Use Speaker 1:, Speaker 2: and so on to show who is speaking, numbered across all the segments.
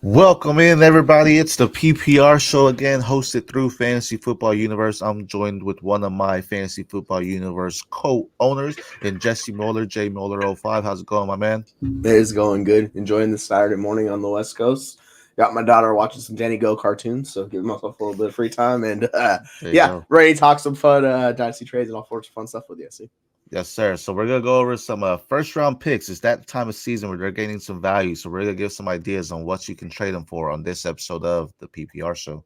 Speaker 1: Welcome in, everybody. It's the PPR Show again, hosted through Fantasy Football Universe. I'm joined with one of my Fantasy Football Universe co-owners, and Jesse Moeller, J Moeller05. How's it going, my man?
Speaker 2: It is going good. Enjoying this Saturday morning on the West Coast. Got my daughter watching some Danny Go cartoons, so giving myself a little bit of free time. And ready to talk some fun dynasty trades and all sorts of fun stuff with you. See?
Speaker 1: Yes, sir. So we're going to go over some first-round picks. It's that time of season where they're gaining some value. So we're going to give some ideas on what you can trade them for on this episode of the PPR Show.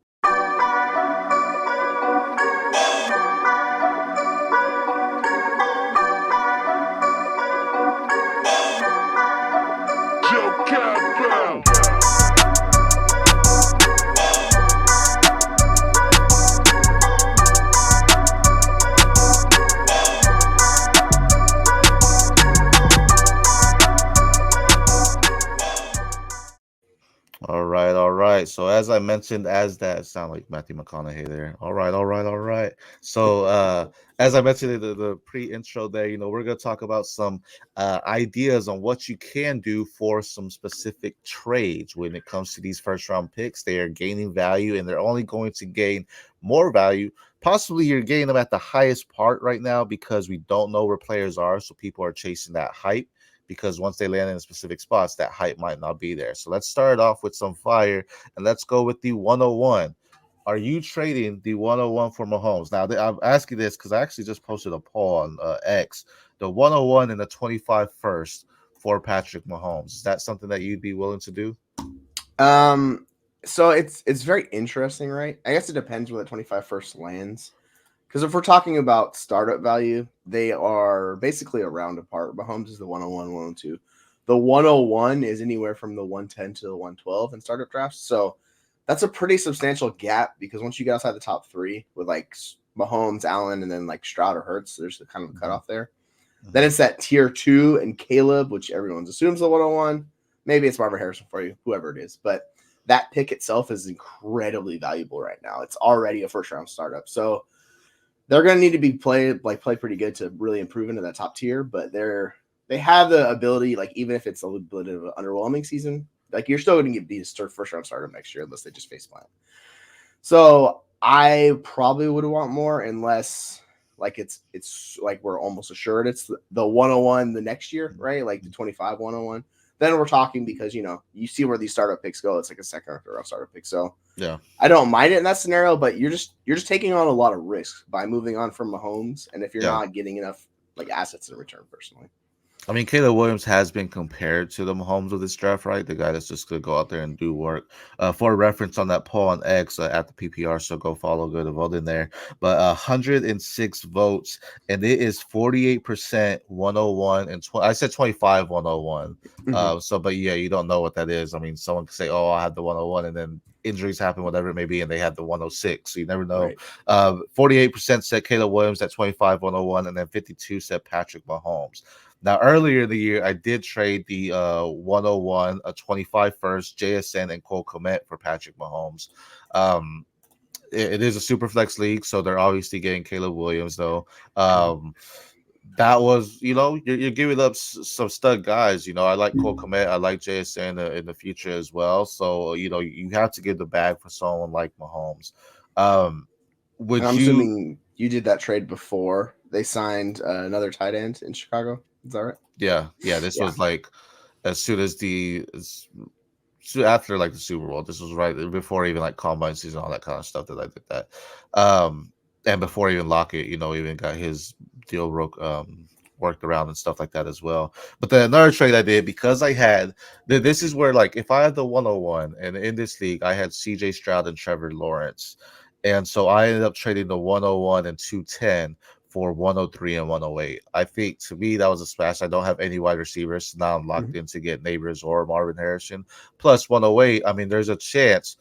Speaker 1: All right. So as I mentioned, it sound like Matthew McConaughey there. All right. So as I mentioned in the pre-intro there, we're going to talk about some ideas on what you can do for some specific trades when it comes to these first-round picks. They are gaining value, and they're only going to gain more value. Possibly you're getting them at the highest part right now because we don't know where players are, so people are chasing that hype. Because once they land in specific spots, that hype might not be there. So let's start off with some fire, and let's go with the 101. Are you trading the 101 for Mahomes? Now, I'm asking this because I actually just posted a poll on X. The 101 and the 25 first for Patrick Mahomes. Is that something that you'd be willing to do?
Speaker 2: So it's very interesting, right? I guess it depends where the 25 first lands. Because if we're talking about startup value, they are basically a round apart. Mahomes is the 101, 102. The 101 is anywhere from the 110 to the 112 in startup drafts. So that's a pretty substantial gap because once you get outside the top three with like Mahomes, Allen, and then like Stroud or Hurts, there's a kind of a cutoff there. Mm-hmm. Then it's that tier 2 and Caleb, which everyone assumes the 101. Maybe it's Marvin Harrison for you, whoever it is. But that pick itself is incredibly valuable right now. It's already a first-round startup. So they're going to need to be play pretty good to really improve into that top tier, but they have the ability, like even if it's a little bit of an underwhelming season, like you're still going to be a first round startup next year unless they just face plant. So I probably would want more unless like it's like we're almost assured it's the 101 the next year, right? Like the 25 101. Then we're talking because, you see where these startup picks go. It's like a second or third round startup pick. So
Speaker 1: yeah,
Speaker 2: I don't mind it in that scenario, but you're just taking on a lot of risk by moving on from Mahomes. And if you're not getting enough like assets in return personally.
Speaker 1: I mean, Caleb Williams has been compared to the Mahomes of this draft, right? The guy that's just going to go out there and do work. For reference on that poll on X at the PPR, so go follow, go to vote in there. But 106 votes, and it is 48% 101 and I said 25 101. Mm-hmm. But yeah, you don't know what that is. I mean, someone could say, "Oh, I had the 101," and then injuries happen, whatever it may be, and they had the 106. So you never know. Right. 48% said Caleb Williams at 25 101, and then 52 said Patrick Mahomes. Now, earlier in the year, I did trade the 101, a 25 first, JSN, and Cole Kmet for Patrick Mahomes. It is a super flex league, so they're obviously getting Caleb Williams, though. That was, you're giving up some stud guys. I like Cole Kmet. I like JSN in the future as well. So, you have to give the bag for someone like Mahomes.
Speaker 2: I'm assuming you did that trade before they signed another tight end in Chicago. Is that right?
Speaker 1: Yeah. This was like as soon as after like the Super Bowl. This was right before even like combine season, all that kind of stuff that I did that. And before even Lockett, even got his deal worked around and stuff like that as well. But then another trade I did because I had this is where like if I had the 101 and in this league I had CJ Stroud and Trevor Lawrence. And so I ended up trading the 101 and 210 for 103 and 108. I think to me that was a smash. I don't have any wide receivers. So now I'm locked in to get Neighbors or Marvin Harrison. Plus 108, I mean, there's a chance,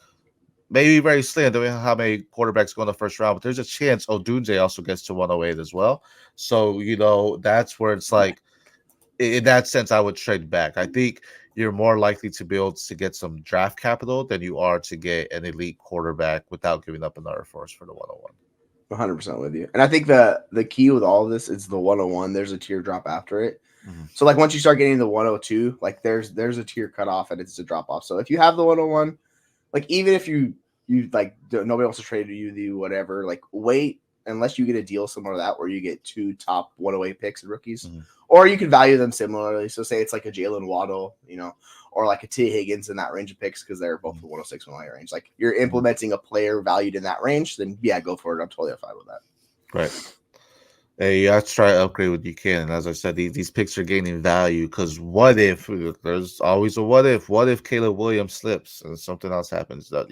Speaker 1: maybe very slim, depending on how many quarterbacks go in the first round, but there's a chance Odunze also gets to 108 as well. So, that's where it's like, in that sense, I would trade back. I think you're more likely to be able to get some draft capital than you are to get an elite quarterback without giving up another first for the 101.
Speaker 2: 100% with you. And I think the key with all of this is the 101. There's a teardrop after it. So like once you start getting the 102, like there's a tier cutoff and it's a drop off. So if you have the 101, like even if you like nobody wants to trade you whatever, like wait unless you get a deal similar to that where you get 2 top 108 picks and rookies, or you can value them similarly. So say it's like a Jalen Waddle, or like a T Higgins in that range of picks because they're both the 106 108 range. Like you're implementing a player valued in that range, then yeah, go for it. I'm totally fine with that.
Speaker 1: Right. Hey, you have to try to upgrade what you can. And as I said, these picks are gaining value because what if there's always a what if? What if Caleb Williams slips and something else happens? That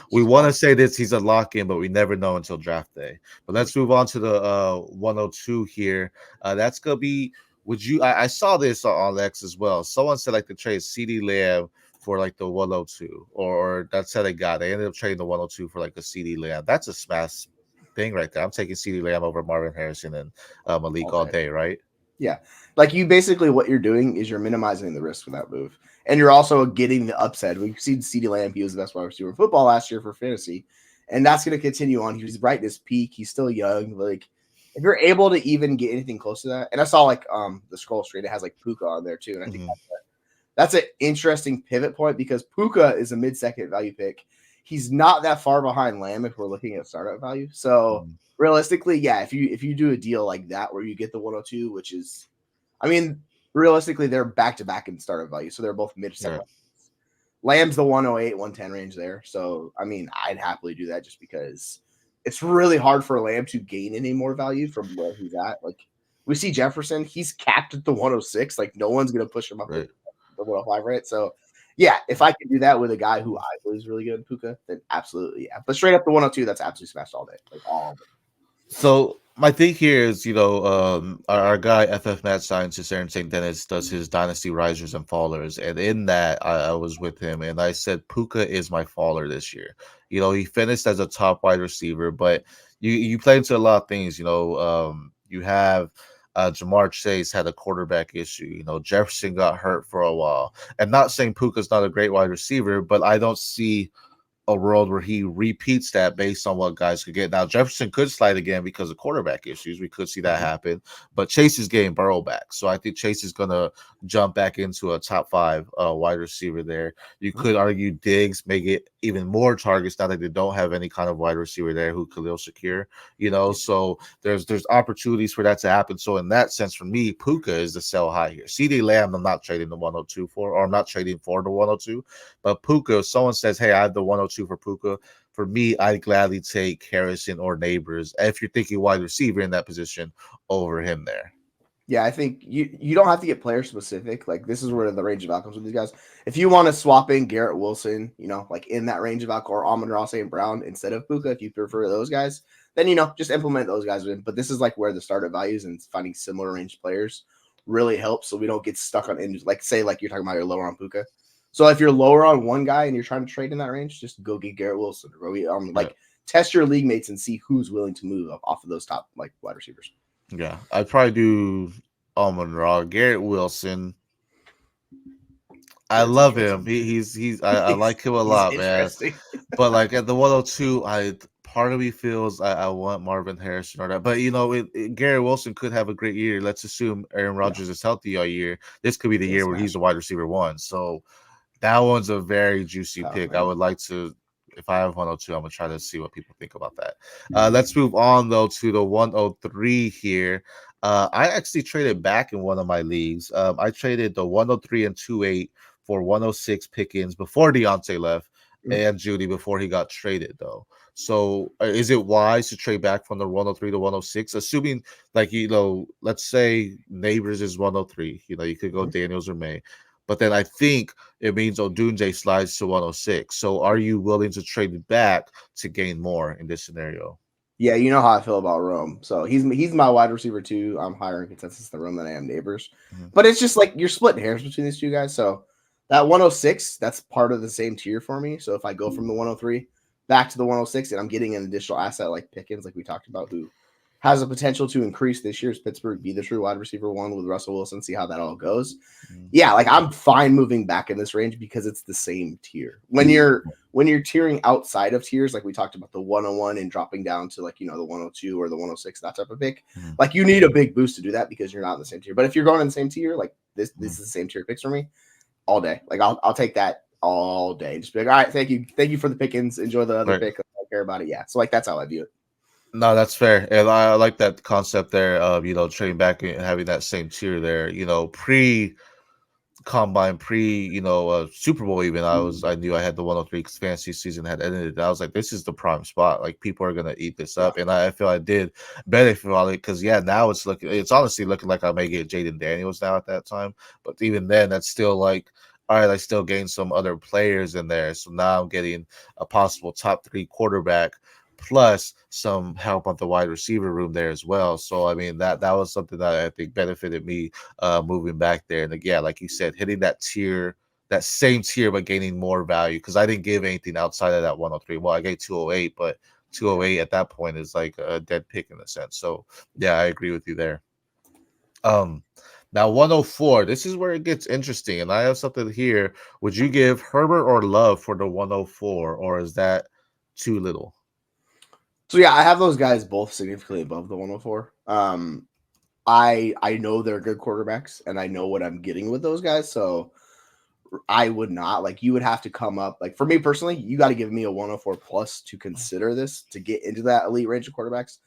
Speaker 1: we want to say this he's a lock in, but we never know until draft day. But let's move on to the 102 here. That's gonna be. Would you? I saw this on X as well. Someone said like to trade CeeDee Lamb for like the 102, or that's how they got. They ended up trading the 102 for like a CeeDee Lamb. That's a smash thing right there. I'm taking CeeDee Lamb over Marvin Harrison and Malik all day, right?
Speaker 2: Yeah. Like you basically what you're doing is you're minimizing the risk with that move. And you're also getting the upside. We've seen CeeDee Lamb, he was the best wide receiver in football last year for fantasy. And that's going to continue on. He was right at his peak. He's still young. Like if you're able to even get anything close to that, and I saw like the scroll straight, it has like Puka on there too. And I think that's an interesting pivot point because Puka is a mid-second value pick. He's not that far behind Lamb if we're looking at startup value. So realistically, yeah, if you do a deal like that where you get the 102, which is, I mean, realistically, they're back-to-back in startup value. So they're both mid-second. Right. Lamb's the 108, 110 range there. So, I mean, I'd happily do that just because it's really hard for Lamb to gain any more value from where he's at. Like, we see Jefferson, he's capped at the 106. Like, no one's going to push him up to the 105, right? So, yeah, if I can do that with a guy who I believe is really good in Puka, then absolutely, yeah. But straight up the 102, that's absolutely smashed all day. Like, all of it.
Speaker 1: So my thing here is, our guy FF Mad Scientist Aaron St. Dennis does his Dynasty Risers and Fallers, and in that I was with him, and I said Puka is my faller this year. He finished as a top wide receiver, but you play into a lot of things. You have Jamar Chase had a quarterback issue. Jefferson got hurt for a while, and not saying Puka's not a great wide receiver, but I don't see a world where he repeats that based on what guys could get. Now, Jefferson could slide again because of quarterback issues. We could see that happen. But Chase is getting Burrow back. So I think Chase is going to jump back into a top 5 wide receiver there. You could argue Diggs may get even more targets now that they don't have any kind of wide receiver there who Khalil Shakir, So there's opportunities for that to happen. So in that sense, for me, Puka is the sell high here. CeeDee Lamb, I'm not trading the 102 for, or I'm not trading for the 102. But Puka, if someone says, hey, I have the 102 for Puka, for me, I'd gladly take Harrison or Neighbors if you're thinking wide receiver in that position over him there.
Speaker 2: Yeah, I think you don't have to get player specific. Like this is where the range of outcomes with these guys. If you want to swap in Garrett Wilson, like in that range of outcome, or Amon-Ra St. Brown instead of Puka, if you prefer those guys, then just implement those guys in. But this is like where the startup values and finding similar range players really helps, so we don't get stuck on like say like you're talking about you're lower on Puka. So if you're lower on one guy and you're trying to trade in that range, just go get Garrett Wilson or go test your league mates and see who's willing to move up off of those top like wide receivers.
Speaker 1: Yeah, I'd probably do Amon-Ra. Garrett Wilson. I love him. I like him a lot, man. But like at the 102, part of me feels I want Marvin Harrison or that. But Garrett Wilson could have a great year. Let's assume Aaron Rodgers is healthy all year. This could be the year where he's a wide receiver 1. So that one's a very juicy pick. Man. I would like to, if I have 102, I'm going to try to see what people think about that. Let's move on, though, to the 103 here. I actually traded back in one of my leagues. I traded the 103 and 2-8 for 106 Pickens before Deontay left and Judy before he got traded, though. So is it wise to trade back from the 103 to 106? Assuming, let's say Neighbors is 103. You could go Daniels or May. But then I think it means Odunze slides to 106. So are you willing to trade back to gain more in this scenario?
Speaker 2: Yeah, you know how I feel about Rome. So he's my wide receiver too. I'm higher in consensus than Rome than I am Neighbors. But it's just like you're splitting hairs between these two guys. So that 106, that's part of the same tier for me. So if I go from the 103 back to the 106 and I'm getting an additional asset like Pickens, like we talked about, who has a potential to increase this year's Pittsburgh, be the true wide receiver 1 with Russell Wilson, see how that all goes. Yeah, like I'm fine moving back in this range because it's the same tier. When you're when you're tiering outside of tiers, like we talked about the 101 and dropping down to like, the 102 or the 106, that type of pick,
Speaker 1: Mhm.
Speaker 2: like you need a big boost to do that because you're not in the same tier. But if you're going in the same tier, like this
Speaker 1: Mhm.
Speaker 2: is the same tier picks for me all day. Like I'll take that all day. Just be like, all right, thank you for the pickings. Enjoy the other
Speaker 1: Right.
Speaker 2: pick. I don't care about it. Yeah. So like that's how I view it.
Speaker 1: No, that's fair. And I like that concept there of, trading back and having that same tier there, pre combine, Super Bowl even. I knew I had the 103 because fantasy season had ended. And I was like, this is the prime spot. Like people are gonna eat this
Speaker 2: Yeah.
Speaker 1: up. And I feel I did benefit on it because now it's honestly looking like I may get Jaden Daniels now at that time. But even then, that's still like, all right, I still gained some other players in there. So now I'm getting a possible top 3 quarterback plus some help on the wide receiver room there as well. So I mean that was something that I think benefited me moving back there. And again, like you said, hitting that tier, that same tier, but gaining more value because I didn't give anything outside of that 103. Well, I gave 208, but 208 at that point is like a dead pick in a sense. So yeah, I agree with you there. Now 104, this is where it gets interesting, and I have something here. Would you give Herbert or Love for the 104, or is that too little?
Speaker 2: So yeah, I have those guys both significantly above the 104. I know they're good quarterbacks and I know what I'm getting with those guys. So I would not like you would have to come up like for me personally, you got to give me a 104 plus to consider this to get into that elite range of quarterbacks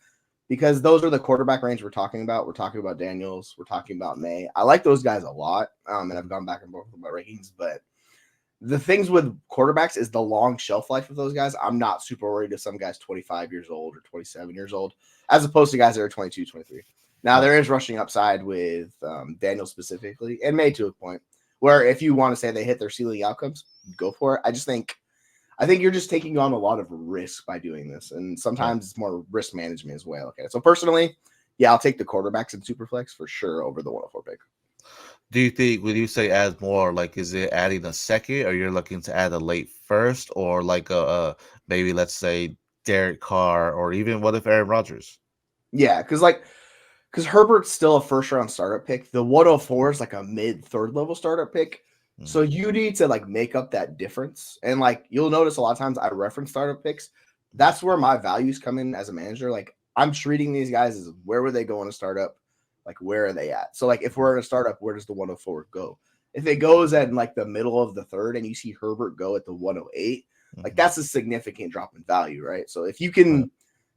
Speaker 2: because those are the quarterback range we're talking about. We're talking about Daniels, we're talking about May. I like those guys a lot. And I've gone back and forth with my rankings, but the things with quarterbacks is the long shelf life of those guys. I'm not super worried if some guy's 25 years old or 27 years old, as opposed to guys that are 22, 23. Now, there is rushing upside with Daniel specifically, and May to a point, where if you want to say they hit their ceiling outcomes, go for it. I think you're just taking on a lot of risk by doing this, and
Speaker 1: Right.
Speaker 2: sometimes it's more risk management as well. Okay, so personally, yeah, I'll take the quarterbacks in Superflex for sure over the 104 pick.
Speaker 1: Do you think when you say add more, like is it adding a second, or you're looking to add a late first, or like a maybe let's say Derek Carr, or even what if Aaron Rodgers?
Speaker 2: Yeah, because Herbert's still a first round startup pick. The 104 is like a mid third level startup pick. So
Speaker 1: Mhm.
Speaker 2: you need to like make up that difference. And like you'll notice a lot of times I reference startup picks. That's where my values come in as a manager. Like I'm treating these guys as where would they go in a startup? Like where are they at? So like if we're in a startup, where does the 104 go? If it goes at like the middle of the third and you see Herbert go at the 108, like
Speaker 1: Mhm.
Speaker 2: that's a significant drop in value, right? So if you
Speaker 1: Right.
Speaker 2: can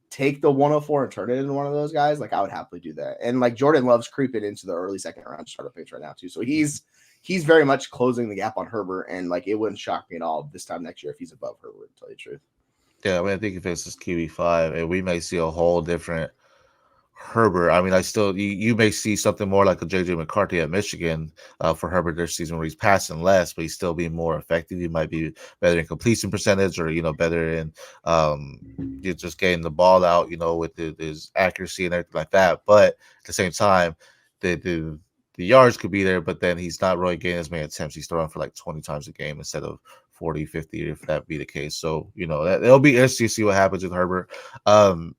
Speaker 2: take the 104 and turn it into one of those guys, like I would happily do that. And like Jordan Love's creeping into the early second round startup picks right now too. So he's very much closing the gap on Herbert, and like it wouldn't shock me at all this time next year if he's above Herbert. To tell you the truth.
Speaker 1: Yeah, I mean, I think if it's this QB5, and we may see a whole different Herbert. I mean, you may see something more like a JJ McCarthy at Michigan for Herbert this season, where he's passing less, but he's still being more effective. He might be better in completion percentage, or better in just getting the ball out, with his accuracy and everything like that. But at the same time, the yards could be there, but then he's not really getting as many attempts. He's throwing for like 20 times a game instead of 40, 50, if that be the case. So it'll be interesting to see what happens with Herbert. Um,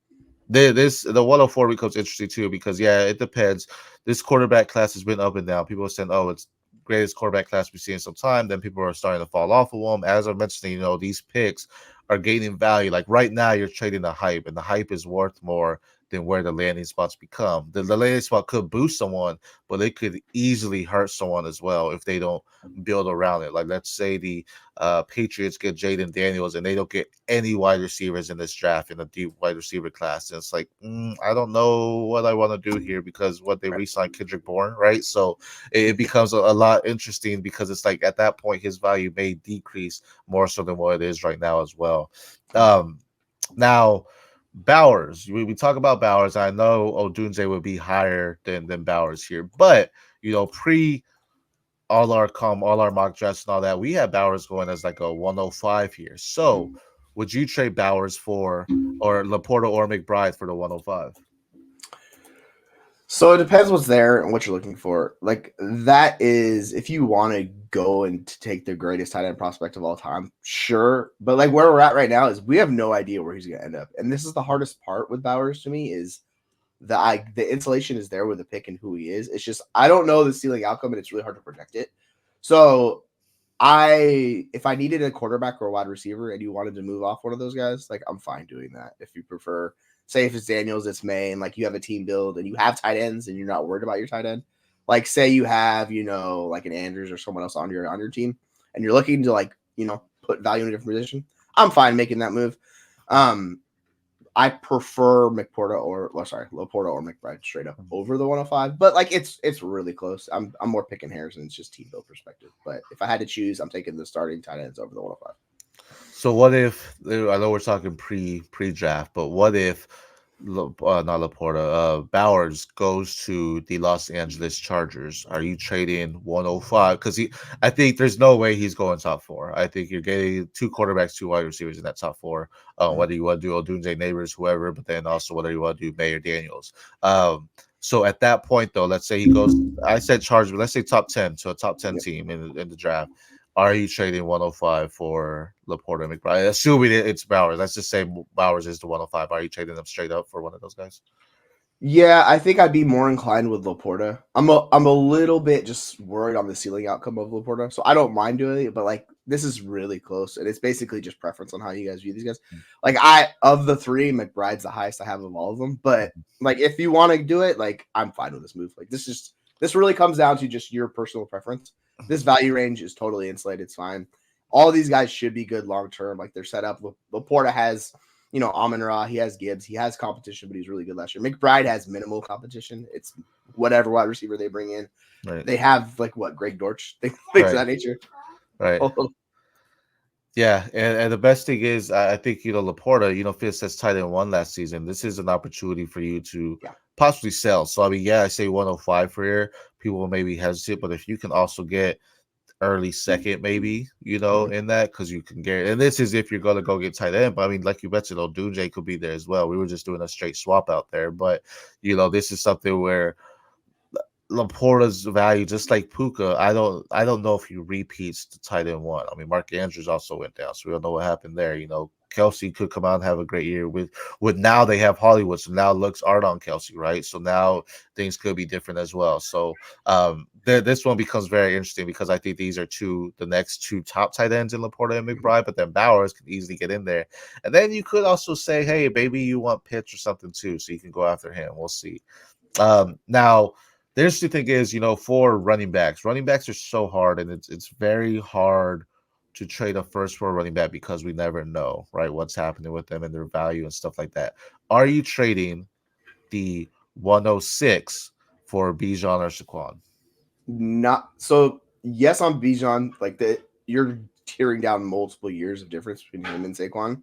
Speaker 1: the 104 becomes interesting too because it depends. This quarterback class has been up and down. People are saying, "Oh, it's greatest quarterback class we've seen in some time." Then people are starting to fall off of them. As I mentioned, these picks are gaining value. Like right now, you're trading the hype, and the hype is worth more than where the landing spots become. The landing spot could boost someone, but it could easily hurt someone as well if they don't build around it. Like let's say the Patriots get Jaden Daniels and they don't get any wide receivers in this draft in a deep wide receiver class. And it's like, I don't know what I want to do here because what they
Speaker 2: Right.
Speaker 1: re-signed Kendrick Bourne, right? So it becomes a lot interesting because it's like at that point his value may decrease more so than what it is right now as well. Um, Now, Bowers, we talk about Bowers. I know Odunze would be higher than Bowers here, but pre all our mock drafts and all that, we had Bowers going as like a 105 here. So would you trade Bowers for or LaPorta or McBride for the 105?
Speaker 2: So it depends what's there and what you're looking for. Like that is if you want to go and take the greatest tight end prospect of all time, sure. But like where we're at right now is we have no idea where he's going to end up, and this is the hardest part with Bowers to me is the insulation is there with the pick and who he is. It's just I don't know the ceiling outcome, and it's really hard to project it. So if I needed a quarterback or a wide receiver and you wanted to move off one of those guys, like I'm fine doing that. If you prefer, say if it's Daniels, it's May, and like you have a team build and you have tight ends and you're not worried about your tight end. Like say you have, like an Andrews or someone else on your team and you're looking to like, put value in a different position. I'm fine making that move. I prefer LaPorta or McBride straight up over the 105, but like it's really close. I'm more picking hairs and it's just team build perspective. But if I had to choose, I'm taking the starting tight ends over the 105.
Speaker 1: So what if I know we're talking pre-draft, but what if not Laporta, Bowers goes to the Los Angeles Chargers? Are you trading 105? Because I think there's no way he's going top 4. I think you're getting 2 quarterbacks, 2 wide receivers in that top 4. Whether you want to do Odunze, Neighbors, whoever, but then also whether you want to do May or Daniels. So at that point, though, let's say he goes. I said Chargers, but let's say top 10, so a top 10 team in the draft. Are you trading 105 for LaPorta and McBride? Assuming it's Bowers. Let's just say Bowers is the 105. Are you trading them straight up for one of those guys?
Speaker 2: Yeah, I think I'd be more inclined with LaPorta. I'm a little bit just worried on the ceiling outcome of LaPorta, so I don't mind doing it. But like this is really close, and it's basically just preference on how you guys view these guys. Like of the 3, McBride's the highest I have of all of them. But like if you want to do it, like I'm fine with this move. Like this really comes down to just your personal preference. This value range is totally insulated. It's fine. All these guys should be good long term. Like they're set up. LaPorta has, Amon-Ra. He has Gibbs. He has competition, but he's really good last year. McBride has minimal competition. It's whatever wide receiver they bring in.
Speaker 1: Right.
Speaker 2: They have Greg Dortch, things of that nature.
Speaker 1: Right. Yeah, and the best thing is, I think LaPorta, Fitz has tight end 1 last season. This is an opportunity for you to possibly sell. So I mean, I say 105 for here. People will maybe hesitate, but if you can also get early second, maybe in that, because you can get, and this is if you're gonna go get tight end. But I mean, like you mentioned, Odunze could be there as well. We were just doing a straight swap out there, but this is something where LaPorta's value, just like Puka, I don't know if he repeats the tight end 1. I mean, Mark Andrews also went down, so we don't know what happened there. Kelce could come out and have a great year with now they have Hollywood, so now looks art on Kelce, right? So now things could be different as well. So this one becomes very interesting because I think these are the next 2 top tight ends in LaPorta and McBride, but then Bowers can easily get in there. And then you could also say, hey, maybe you want Pitts or something too, so you can go after him. We'll see. Now, the interesting thing is, for running backs are so hard, and it's very hard to trade a first for a running back because we never know, right, what's happening with them and their value and stuff like that. Are you trading the 106 for Bijan or Saquon?
Speaker 2: Not so. Yes, on Bijan, you're tearing down multiple years of difference between him and Saquon.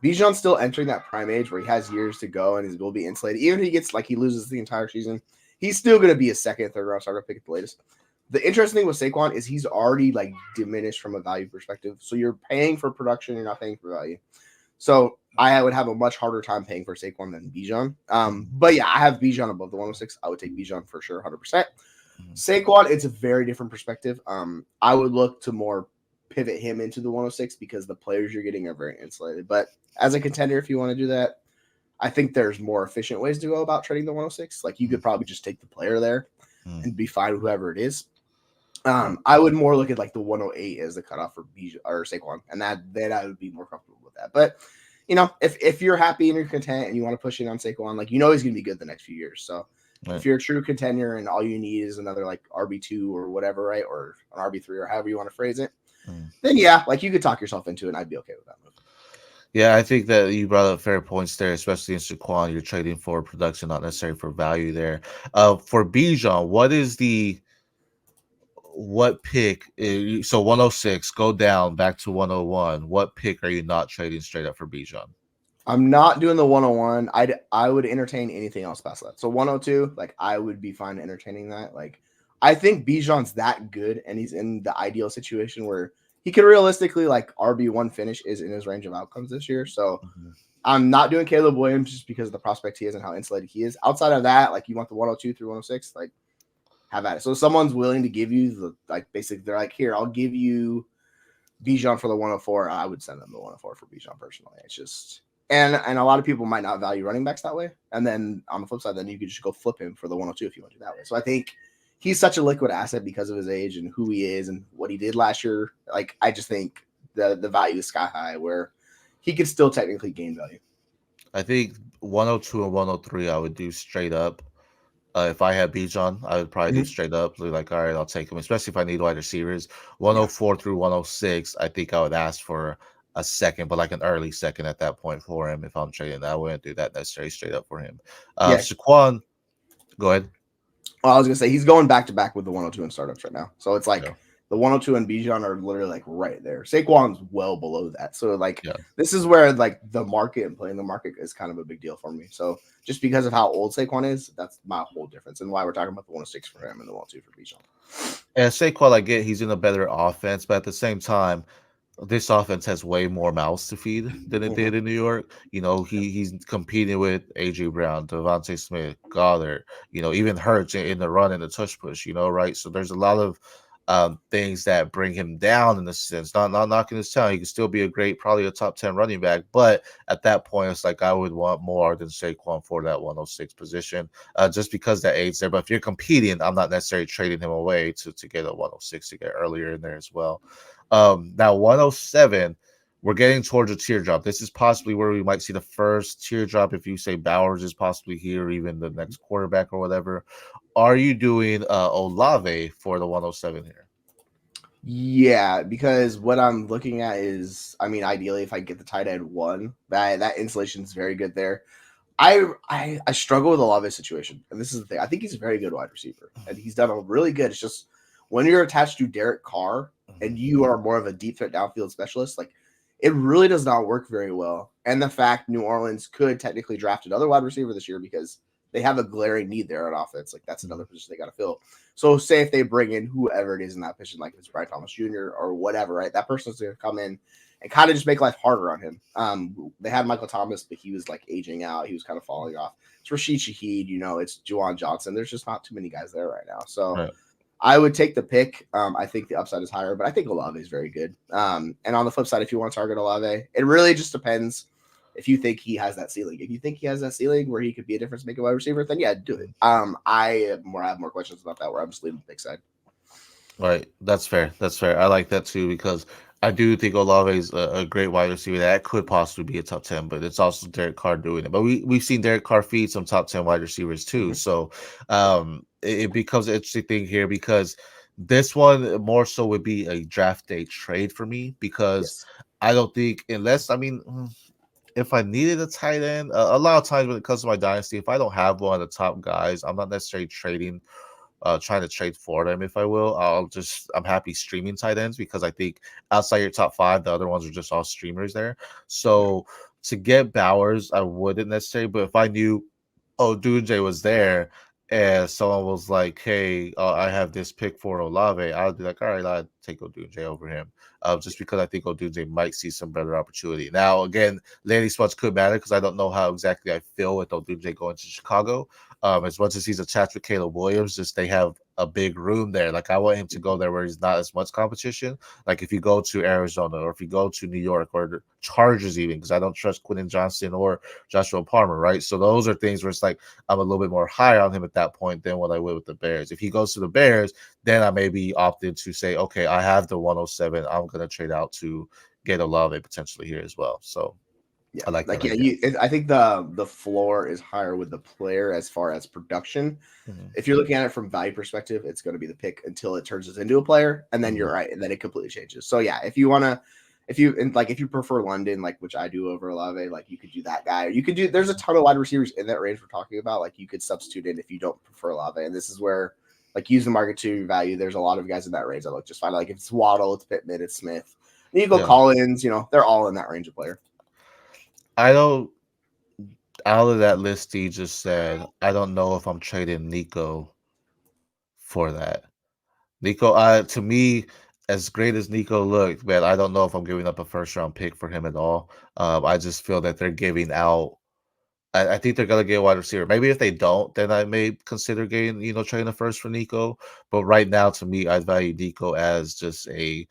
Speaker 2: Bijan's still entering that prime age where he has years to go and he will be insulated. Even if he gets he loses the entire season, he's still going to be a second, third round starter pick at the latest. The interesting thing with Saquon is he's already diminished from a value perspective. So you're paying for production, you're not paying for value. So I would have a much harder time paying for Saquon than Bijan. But yeah, I have Bijan above the 106. I would take Bijan for sure, 100%. Saquon, it's a very different perspective. I would look to more pivot him into the 106 because the players you're getting are very insulated. But as a contender, if you want to do that, I think there's more efficient ways to go about trading the 106. You could probably just take the player there and be fine with whoever it is. I would more look at the 108 as the cutoff for Bijan or Saquon, and then I would be more comfortable with that. But if you're happy and you're content and you want to push in on Saquon, he's going to be good the next few years. So if you're a true contender and all you need is another RB2 or whatever, right, or an RB3 or however you want to phrase it, then yeah, you could talk yourself into it, and I'd be okay with that move.
Speaker 1: Yeah, I think that you brought up fair points there, especially in Saquon. You're trading for production, not necessarily for value there. For Bijan, what pick? So 106, go down back to 101. What pick are you not trading straight up for Bijan?
Speaker 2: I'm not doing the 101. I would entertain anything else past that. So 102, I would be fine entertaining that. I think Bijan's that good, and he's in the ideal situation where he could realistically RB1 finish is in his range of outcomes this year. So I'm not doing Caleb Williams just because of the prospect he is and how insulated he is. Outside of that, you want the 102 through 106, have at it. So if someone's willing to give you basically they're here, I'll give you Bijan for the 104. I would send them the 104 for Bijan personally. It's just and a lot of people might not value running backs that way. And then on the flip side, then you could just go flip him for the 102 if you want to do that way. So I think he's such a liquid asset because of his age and who he is and what he did last year. Like, I just think the value is sky high where he could still technically gain value.
Speaker 1: I think 102 and 103 I would do straight up. If I had Bijan, I would probably do
Speaker 2: Mhm.
Speaker 1: straight up. Like, all right, I'll take him, especially if I need wide receivers.
Speaker 2: Yeah.
Speaker 1: 104 through 106, I think I would ask for a second, but like an early second at that point for him if I'm trading. I wouldn't do that necessarily straight up for him.
Speaker 2: Yeah.
Speaker 1: Saquon, go ahead.
Speaker 2: Well, I was gonna say he's going back to back with the 102 in startups right now. So it's
Speaker 1: Yeah,
Speaker 2: like the 102 and Bijan are literally like right there. Saquon's well below that. So like
Speaker 1: yeah.
Speaker 2: this is where like the market and playing the market is kind of a big deal for me. So just because of how old Saquon is, that's my whole difference and why we're talking about the 106 for him and the 102 for Bijan.
Speaker 1: And Saquon, I get he's in a better offense, but at the same time, this offense has way more mouths to feed than it
Speaker 2: Mm-hmm.
Speaker 1: did in New York. He's competing with AJ Brown, Devontae Smith, Goddard, even Hurts in the run and the touch push, right? So there's a lot of things that bring him down in a sense. Not knocking his talent. He can still be probably a top 10 running back, but at that point, it's like I would want more than Saquon for that 106 position, just because that age there. But if you're competing, I'm not necessarily trading him away to get a 106 to get earlier in there as well. Now 107, we're getting towards a teardrop. This is possibly where we might see the first teardrop if you say Bowers is possibly here, even the next quarterback or whatever. Are you doing Olave for the 107 here?
Speaker 2: Yeah, because what I'm looking at is, I mean, ideally, if I get the tight end one, that insulation is very good there. I struggle with Olave's situation, and this is the thing. I think he's a very good wide receiver, and he's done a really good. It's just when you're attached to Derek Carr and you are more of a deep threat downfield specialist, like it really does not work very well. And the fact New Orleans could technically draft another wide receiver this year because they have a glaring need there on offense. Like that's another position they got to fill. So say if they bring in whoever it is in that position, like if it's Brian Thomas Jr. or whatever, right? That person's going to come in and kind of just make life harder on him. They had Michael Thomas, but he was like aging out. He was kind of falling off. It's Rashid Shaheed, it's Juwan Johnson. There's just not too many guys there right now. So
Speaker 1: Right.
Speaker 2: I would take the pick. I think the upside is higher, but I think Olave is very good. And on the flip side, if you want to target Olave, it really just depends if you think he has that ceiling. If you think he has that ceiling where he could be a difference maker wide receiver, then yeah, do it. I have more questions about that where I'm just leaving the pick side.
Speaker 1: Right. That's fair. That's fair. I like that too because I do think Olave is a great wide receiver that could possibly be a top 10, but it's also Derek Carr doing it. But we've seen Derek Carr feed some top 10 wide receivers too.
Speaker 2: Mm-hmm.
Speaker 1: So it becomes an interesting thing here because this one more so would be a draft day trade for me because
Speaker 2: Yes.
Speaker 1: I don't think, unless, I mean, if I needed a tight end, a lot of times when it comes to my dynasty, if I don't have one of the top guys, I'm not necessarily trying to trade for them, if I will. I'm happy streaming tight ends because I think outside your top five, the other ones are just all streamers there.
Speaker 2: Yeah.
Speaker 1: So to get Bowers, I wouldn't necessarily, but if I knew, oh, Dunjay was there and someone was like, hey, I have this pick for Olave, I would be like, all right, I'd take Odunjay over him. Just because I think Odunjay might see some better opportunity. Now, again, landing spots could matter because I don't know how exactly I feel with Odunjay going to Chicago. As much as he's attached with Caleb Williams, just they have a big room there. Like I want him to go there where he's not as much competition. Like if you go to Arizona or if you go to New York or the Chargers, even because I don't trust Quentin Johnston or Joshua Palmer, right? So those are things where it's like I'm a little bit more high on him at that point than what I would with the Bears. If he goes to the Bears, then I may be opted to say, okay, I have the 107. I'm going to trade out to get Olave potentially here as well. So
Speaker 2: Yeah,
Speaker 1: I like
Speaker 2: like
Speaker 1: that
Speaker 2: yeah,
Speaker 1: idea.
Speaker 2: I think the floor is higher with the player as far as production.
Speaker 1: Mhm.
Speaker 2: If you're looking at it from value perspective, it's going to be the pick until it turns us into a player, and then
Speaker 1: Mhm.
Speaker 2: you're right, and then it completely changes. So yeah, if you want to, if you prefer London, like which I do over Olave, like you could do that guy. Or you could do. There's a ton of wide receivers in that range we're talking about. Like you could substitute in if you don't prefer Olave, and this is where like use the market to value. There's a lot of guys in that range that look just fine. Like if it's Waddle, it's Pittman, it's Smith. And you go
Speaker 1: Yeah.
Speaker 2: Collins. They're all in that range of player.
Speaker 1: I don't, out of that list he just said, I don't know if I'm trading Nico for that. Nico, to me, as great as Nico looked, man, I don't know if I'm giving up a first round pick for him at all. I just feel that they're giving out. I think they're gonna get a wide receiver. Maybe if they don't, then I may consider getting, trading a first for Nico. But right now, to me, I value Nico as just a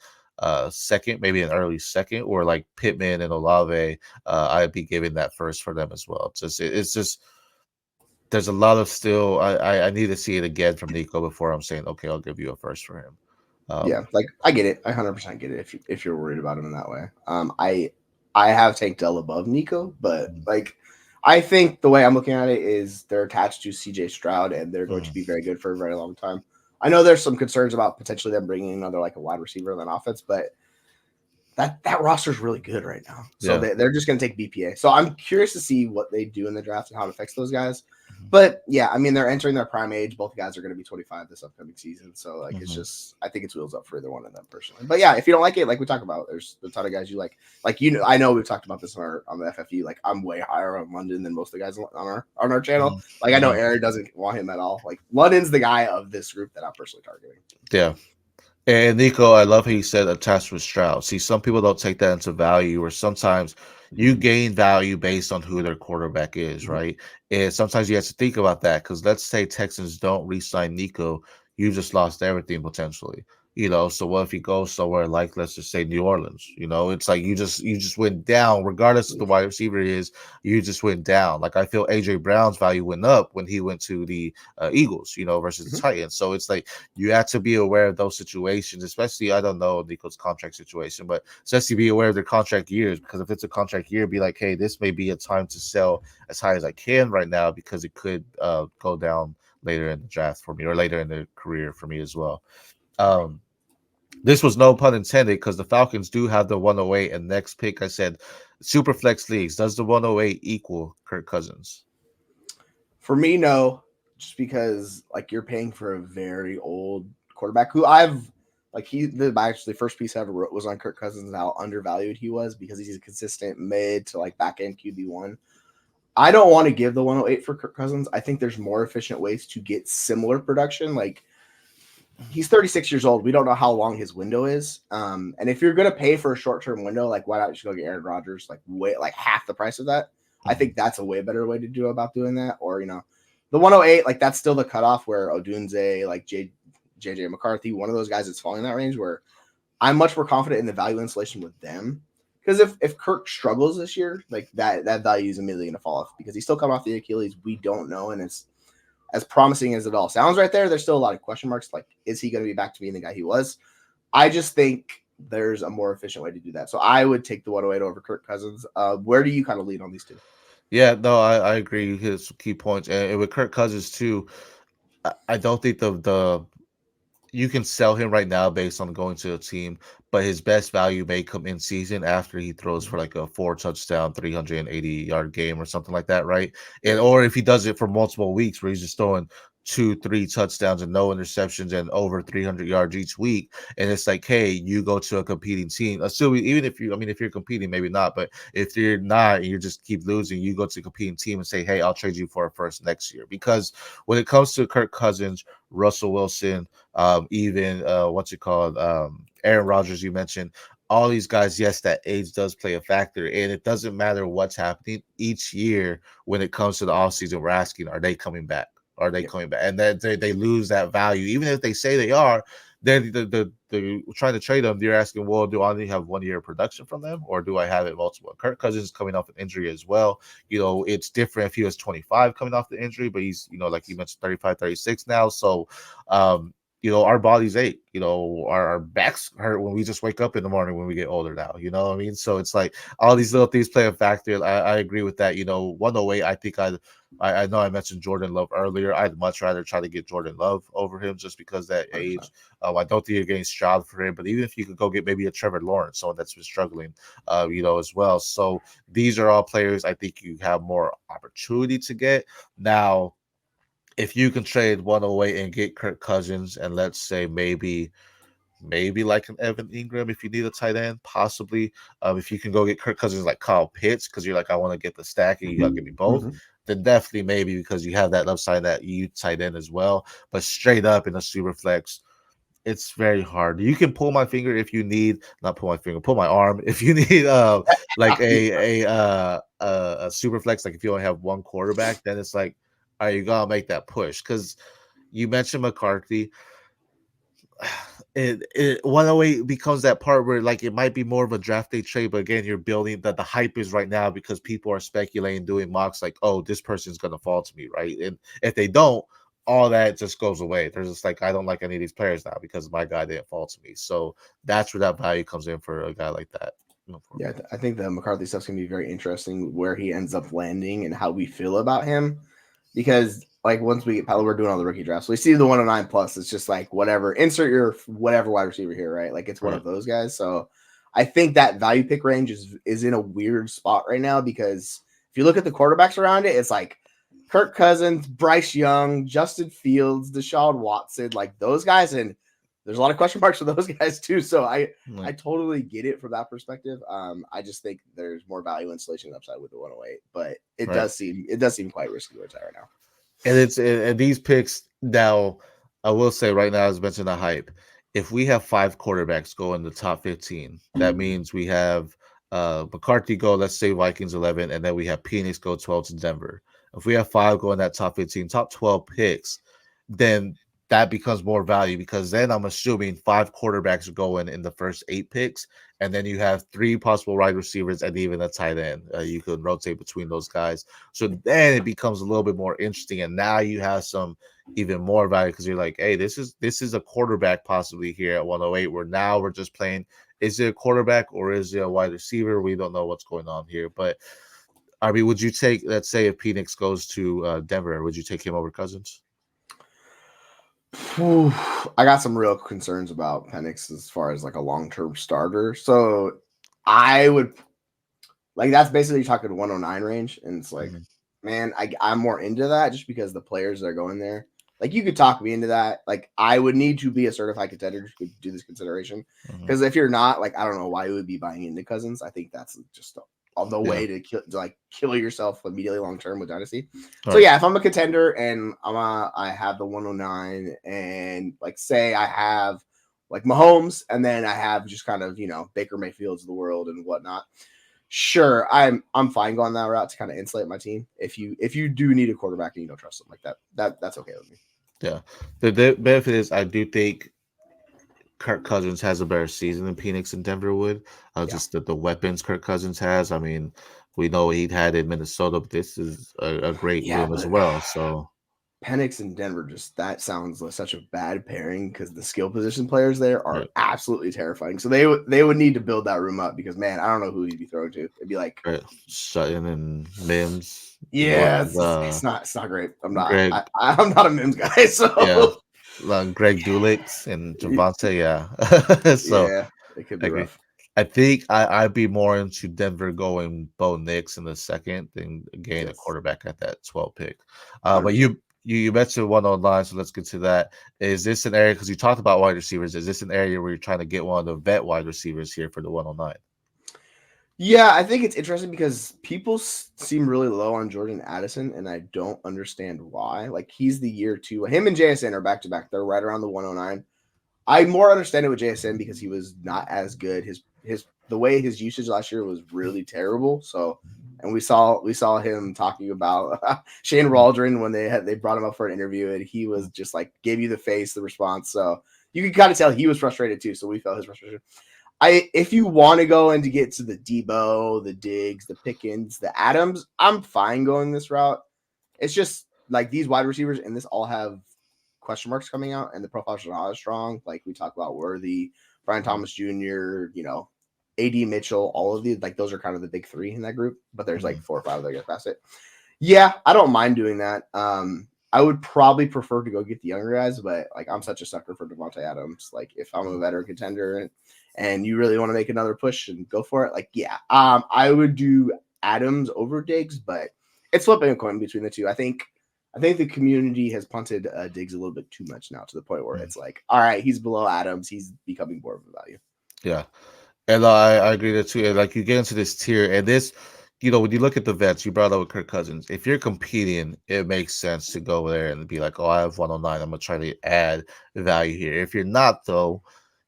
Speaker 1: second, maybe an early second, or like Pittman and Olave. I'd be giving that first for them as well. It's just there's a lot of still. I need to see it again from Nico before I'm saying okay, I'll give you a first for him.
Speaker 2: Yeah,
Speaker 1: Um,
Speaker 2: like I get it. I 100% get it if you're worried about him in that way. I have tanked Dell above Nico, but
Speaker 1: mhm,
Speaker 2: like I think the way I'm looking at it is they're attached to CJ Stroud and they're going to
Speaker 1: mhm,
Speaker 2: be very good for a very long time. I know there's some concerns about potentially them bringing another like a wide receiver in that offense, but that roster is really good right now. So
Speaker 1: yeah.
Speaker 2: they're just going to take BPA. So I'm curious to see what they do in the draft and how it affects those guys.
Speaker 1: Mhm,
Speaker 2: But yeah, I mean they're entering their prime age. Both guys are going to be 25 this upcoming season. So like it's
Speaker 1: mhm.
Speaker 2: just I think it's wheels up for either one of them personally. But yeah, if you don't like it, like we talked about, there's a ton of guys you like. Like you know, I know we've talked about this on the FFE. Like I'm way higher on London than most of the guys on our channel.
Speaker 1: Mhm,
Speaker 2: Like I know
Speaker 1: mhm.
Speaker 2: Aaron doesn't want him at all. Like London's the guy of this group that I'm personally targeting.
Speaker 1: Yeah. And Nico, I love how you said attached with Stroud. See, some people don't take that into value, or sometimes you gain value based on who their quarterback is,
Speaker 2: Mhm.
Speaker 1: right? And sometimes you have to think about that because let's say Texans don't re-sign Nico, you just lost everything potentially. So what if he goes somewhere like let's just say New Orleans? It's like you just went down, regardless of the wide receiver is, you just went down. Like I feel AJ Brown's value went up when he went to the Eagles, versus the
Speaker 2: Mhm.
Speaker 1: Titans. So it's like you have to be aware of those situations, especially I don't know Nico's contract situation, but especially be aware of their contract years because if it's a contract year, be like, hey, this may be a time to sell as high as I can right now because it could go down later in the draft for me or later in the career for me as well. Um, this was no pun intended because the Falcons do have the 108 and next pick. I said super flex leagues. Does the 108 equal Kirk Cousins?
Speaker 2: For me, no, just because like you're paying for a very old quarterback who I've like actually the first piece I ever wrote was on Kirk Cousins and how undervalued he was because he's a consistent mid to like back end QB1. I don't want to give the 108 for Kirk Cousins. I think there's more efficient ways to get similar production. Like he's 36 years old. We don't know how long his window is. And if you're gonna pay for a short term window, like why not just go get Aaron Rodgers, like way like half the price of that? I
Speaker 1: Mhm,
Speaker 2: think that's a way better way to do about doing that. Or the 108, like that's still the cutoff where Odunze, like JJ McCarthy, one of those guys that's falling in that range where I'm much more confident in the value installation with them. Because if Kirk struggles this year, like that value is immediately gonna fall off because he's still coming off the Achilles. We don't know, and it's as promising as it all sounds right there, there's still a lot of question marks. Like, is he going to be back to being the guy he was? I just think there's a more efficient way to do that. So I would take the 108 over Kirk Cousins. Where do you kind of lean on these two?
Speaker 1: Yeah, no, I agree. You hit some key points, and with Kirk Cousins too, I don't think the you can sell him right now based on going to a team, but his best value may come in season after he throws for like a 4 touchdown, 380-yard game or something like that, right? And
Speaker 2: Yeah.
Speaker 1: or if he does it for multiple weeks where he's just throwing 2, 3 touchdowns and no interceptions and over 300 yards each week, and it's like, hey, you go to a competing team. Assuming even if you, I mean, if you're competing, maybe not, but if you're not and you just keep losing, you go to a competing team and say, hey, I'll trade you for a first next year. Because when it comes to Kirk Cousins, Russell Wilson, even what's it called, Aaron Rodgers, you mentioned all these guys. Yes, that age does play a factor, and it doesn't matter what's happening each year when it comes to the offseason. We're asking, are they coming back? Are they
Speaker 2: Yeah.
Speaker 1: coming back? And then they lose that value, even if they say they are. Then the trying to trade them, you're asking, well, do I only have 1 year of production from them, or do I have it multiple? Kirk Cousins is coming off an injury as well. It's different if he was 25 coming off the injury, but he's, like you mentioned, 35, 36 now. So um our bodies ache, our backs hurt when we just wake up in the morning when we get older now, you know what I mean? So it's like all these little things play a factor. I agree with that. 108, I think I know I mentioned Jordan Love earlier. I'd much rather try to get Jordan Love over him just because that
Speaker 2: 100%.
Speaker 1: age. I don't think you're getting Stroud for him, but even if you could go get maybe a Trevor Lawrence, someone that's been struggling, as well. So these are all players I think you have more opportunity to get. Now, if you can trade 108 and get Kirk Cousins and let's say maybe like an Evan Ingram if you need a tight end, possibly. If you can go get Kirk Cousins like Kyle Pitts because you're like, I want to get the stack and you got to give me both,
Speaker 2: Mhm.
Speaker 1: then definitely maybe because you have that upside that you tight end as well. But straight up in a super flex, it's very hard. You can pull my finger if you need, not pull my finger, pull my arm if you need like a super flex. Like if you only have one quarterback, then it's like, are you gonna make that push? Because you mentioned McCarthy. it 108 becomes that part where like it might be more of a draft day trade, but again, you're building that the hype is right now because people are speculating, doing mocks like, oh, this person's gonna fall to me, right? And if they don't, all that just goes away. They're just like, I don't like any of these players now because my guy didn't fall to me. So that's where that value comes in for a guy like that.
Speaker 2: Yeah, I think the McCarthy stuff's gonna be very interesting where he ends up landing and how we feel about him, because like once we get we're doing all the rookie drafts, we see the 109 plus. It's just like whatever, insert your whatever wide receiver here, right? Like it's one of those guys. So I think that value pick range is in a weird spot right now because if you look at the quarterbacks around it, it's like Kirk Cousins, Bryce Young, Justin Fields, Deshaun Watson, like those guys, and there's a lot of question marks for those guys too. So I totally get it from that perspective. I just think there's more value installation upside with the 108, but it does seem quite risky where it's at right now.
Speaker 1: And these picks now, I will say right now, as mentioned, the hype. If we have 5 quarterbacks go in the top 15, that means we have McCarthy go, let's say Vikings 11, and then we have Penix go 12 to Denver. If we have 5 go in that top 15, top 12 picks, then that becomes more value because then I'm assuming 5 quarterbacks are going in the first 8 picks, and then you have 3 possible wide receivers and even a tight end. You could rotate between those guys. So then it becomes a little bit more interesting, and now you have some even more value because you're like, hey, this is a quarterback possibly here at 108. Where now we're just playing, is it a quarterback or is it a wide receiver? We don't know what's going on here. But I mean, would you take, let's say, if Penix goes to Denver, would you take him over Cousins?
Speaker 2: I got some real concerns about Penix as far as like a long-term starter. So I would like that's basically talking 109 range, and it's like, man, I'm more into that just because the players that are going there. Like you could talk me into that. Like I would need to be a certified contender to do this consideration. Because if you're not, like I don't know why you would be buying into Cousins. I think that's just the way to kill yourself immediately long term with dynasty. So yeah, if I'm a contender and I have the 109 and like say I have like Mahomes and then I have just kind of Baker Mayfields of the world and whatnot. Sure, I'm fine going that route to kind of insulate my team. If you do need a quarterback and you don't trust them like that's okay with me.
Speaker 1: Yeah, the benefit is I do think Kirk Cousins has a better season than Penix and Denver would. Just the weapons Kirk Cousins has. I mean, we know he had in Minnesota, but this is a great room as well. So
Speaker 2: Penix and Denver, just that sounds like such a bad pairing because the skill position players there are absolutely terrifying. So they would need to build that room up because man, I don't know who he'd be throwing to. It'd be like
Speaker 1: Sutton and Mims.
Speaker 2: Yeah, it's not great. I'm not I'm not a Mims guy. So
Speaker 1: Greg Dulix and Javante, so
Speaker 2: yeah, it could be rough.
Speaker 1: I think I'd be more into Denver going Bo Nix in the second than getting a quarterback at that 12 pick. But you mentioned 109, so let's get to that. Is this an area, because you talked about wide receivers, is this an area where you're trying to get one of the vet wide receivers here for the 109?
Speaker 2: Yeah, I think it's interesting because people seem really low on Jordan Addison, and I don't understand why. Like he's the year 2. Him and JSN are back to back. They're right around the 109. I more understand it with JSN because he was not as good. The way his usage last year was really terrible. So, and we saw him talking about Shane Waldron when they brought him up for an interview, and he was just like gave you the face, the response. So you could kind of tell he was frustrated too. So we felt his frustration. If you want to go and to get to the Debo, the Diggs, the Pickens, the Adams, I'm fine going this route. It's just like these wide receivers and this all have question marks coming out, and the profiles are not as strong. Like we talk about Worthy, Brian Thomas Jr., AD Mitchell, all of these, like those are kind of the big 3 in that group, but there's like 4 or 5 that get past it. Yeah, I don't mind doing that. I would probably prefer to go get the younger guys, but like I'm such a sucker for Devontae Adams. Like if I'm a veteran contender and you really want to make another push and go for it, like I would do Adams over Diggs, but it's flipping a coin between the two. I think the community has punted Diggs a little bit too much now to the point where it's like, all right, he's below Adams, he's becoming more of a value.
Speaker 1: Yeah, and I agree that too. And like you get into this tier, and this, when you look at the vets, you brought up with Kirk Cousins. If you're competing, it makes sense to go there and be like, oh, I have 109. I'm gonna try to add value here. If you're not, though,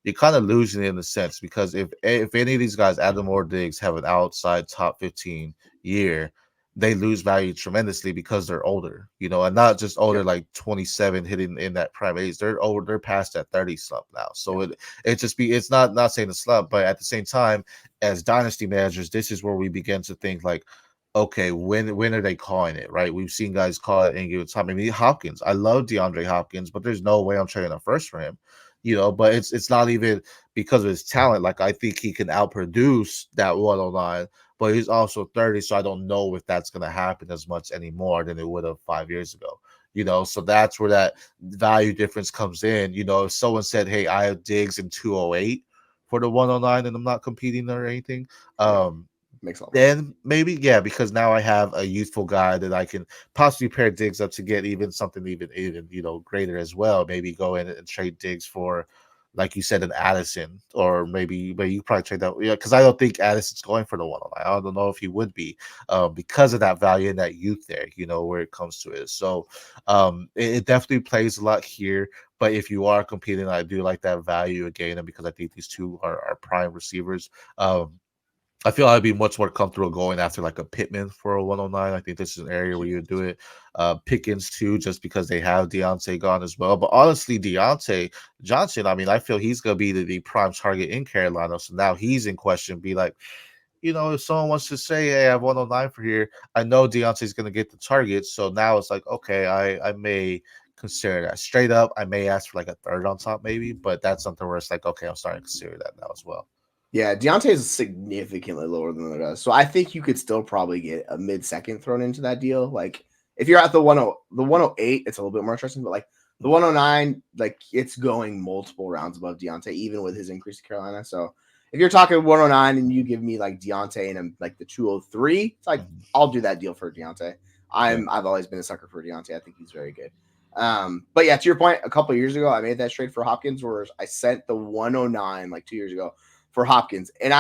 Speaker 1: you're kind of losing it in a sense because if any of these guys, Adam or Diggs, have an outside top 15 year, they lose value tremendously because they're older, and not just older
Speaker 2: Yep.
Speaker 1: like 27 hitting in that prime age. They're older, they're past that 30 slump now. So
Speaker 2: Yep.
Speaker 1: it's not saying a slump, but at the same time, as dynasty managers, this is where we begin to think like, okay, when are they calling it, right? We've seen guys call it in given time. I mean, Hopkins, I love DeAndre Hopkins, but there's no way I'm trading a first for him. But it's not even because of his talent. Like I think he can outproduce that 109, but he's also 30, so I don't know if that's going to happen as much anymore than it would have 5 years ago. So that's where that value difference comes in. If someone said, "Hey, I have Diggs in 208 for the 109, and I'm not competing or anything,"
Speaker 2: Yeah.
Speaker 1: um,
Speaker 2: Makes a lot more sense.
Speaker 1: then maybe, yeah, because now I have a youthful guy that I can possibly pair Diggs up to get even something even greater as well. Maybe go in and trade Diggs for, like you said, an Addison, or maybe you probably trade that. Yeah, because I don't think Addison's going for the 109. I don't know if he would be, because of that value and that youth there. Where it comes to it. So, it definitely plays a lot here. But if you are competing, I do like that value again, and because I think these two are prime receivers. I feel I'd be much more comfortable going after like a Pittman for a 109. I think this is an area where you do it. Pickens too, just because they have Deontay gone as well. But honestly, Deontay Johnson, I mean, I feel he's gonna be the prime target in Carolina. So now he's in question. Be like, if someone wants to say, "Hey, I have 109 for here," I know Deontay's gonna get the target. So now it's like, okay, I may consider that straight up. I may ask for like a third on top, maybe, but that's something where it's like, okay, I'm starting to consider that now as well.
Speaker 2: Yeah, Deontay is significantly lower than the guys. So I think you could still probably get a mid second thrown into that deal. Like if you're at the 108, it's a little bit more interesting, but like the 109, like it's going multiple rounds above Deontay, even with his increase to Carolina. So if you're talking 109 and you give me like Deontay and like the 203, it's like
Speaker 1: Mhm.
Speaker 2: I'll do that deal for Deontay.
Speaker 1: Yeah.
Speaker 2: I've always been a sucker for Deontay. I think he's very good. But yeah, to your point, a couple of years ago, I made that trade for Hopkins where I sent the 109 like 2 years ago for Hopkins. And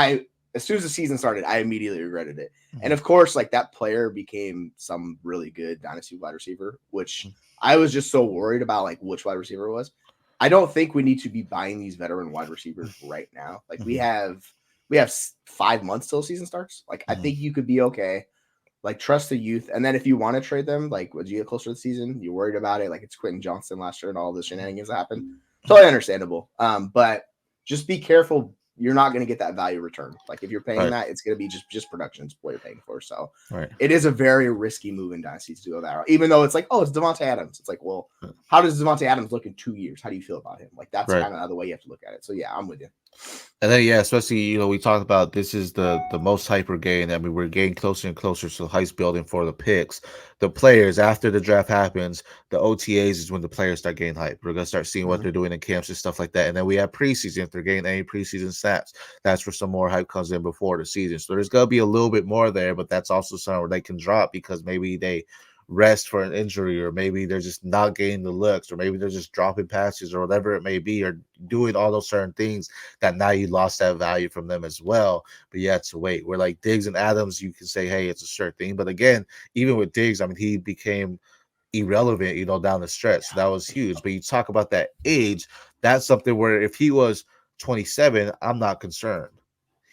Speaker 2: as soon as the season started, I immediately regretted it. And
Speaker 1: Mhm.
Speaker 2: of course, like that player became some really good dynasty wide receiver, which
Speaker 1: Mhm.
Speaker 2: I was just so worried about like which wide receiver it was. I don't think we need to be buying these veteran wide receivers right now. Like we
Speaker 1: Mhm.
Speaker 2: have 5 months till the season starts. Like I
Speaker 1: Mhm.
Speaker 2: think you could be okay. Like trust the youth, and then if you want to trade them, like as you get closer to the season, you're worried about it. Like it's Quentin Johnston last year and all the shenanigans that happened. Totally understandable. But just be careful. You're not going to get that value return. Like if you're paying
Speaker 1: Right.
Speaker 2: that, it's going to be just production. It's what you're paying for. So
Speaker 1: Right.
Speaker 2: it is a very risky move in dynasties to go that route. Even though it's like, oh, it's Devontae Adams. It's like, well, how does Devontae Adams look in 2 years? How do you feel about him? Like that's
Speaker 1: Right.
Speaker 2: kind of the way you have to look at it. So yeah, I'm with you.
Speaker 1: And then, yeah, especially, we talked about this is the most hyper game. I mean, we're getting closer and closer to the heist building for the picks. The players, after the draft happens, the OTAs is when the players start getting hype. We're gonna start seeing what
Speaker 2: Mhm.
Speaker 1: they're doing in camps and stuff like that. And then we have preseason. If they're getting any preseason snaps, that's where some more hype comes in before the season. So there's gonna be a little bit more there, but that's also somewhere they can drop because maybe they rest for an injury, or maybe they're just not getting the looks, or maybe they're just dropping passes, or whatever it may be, or doing all those certain things that now you lost that value from them as well. But you had to wait. Where like Diggs and Adams, you can say, hey, it's a sure thing. But again, even with Diggs, I mean, he became irrelevant, down the stretch. So that was huge. But you talk about that age, that's something where if he was 27, I'm not concerned.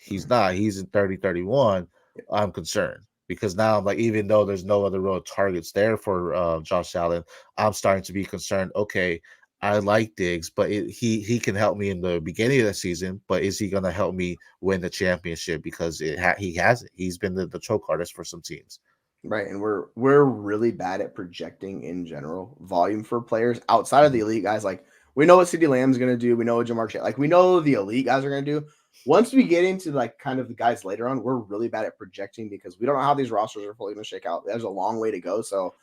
Speaker 1: He's
Speaker 2: Mhm.
Speaker 1: not. He's in 30, 31. I'm concerned because now I'm like, even though there's no other real targets there for Josh Allen, I'm starting to be concerned. Okay, I like Diggs, but he can help me in the beginning of the season. But is he going to help me win the championship? Because he hasn't. He's been the choke artist for some teams.
Speaker 2: Right, and we're really bad at projecting in general volume for players outside of the
Speaker 1: Mhm.
Speaker 2: elite guys. Like we know what CeeDee Lamb's going to do, we know what Jamar Chase, like we know the elite guys are going to do. Once we get into like kind of the guys later on, we're really bad at projecting because we don't know how these rosters are fully going to shake out. There's a long way to go. So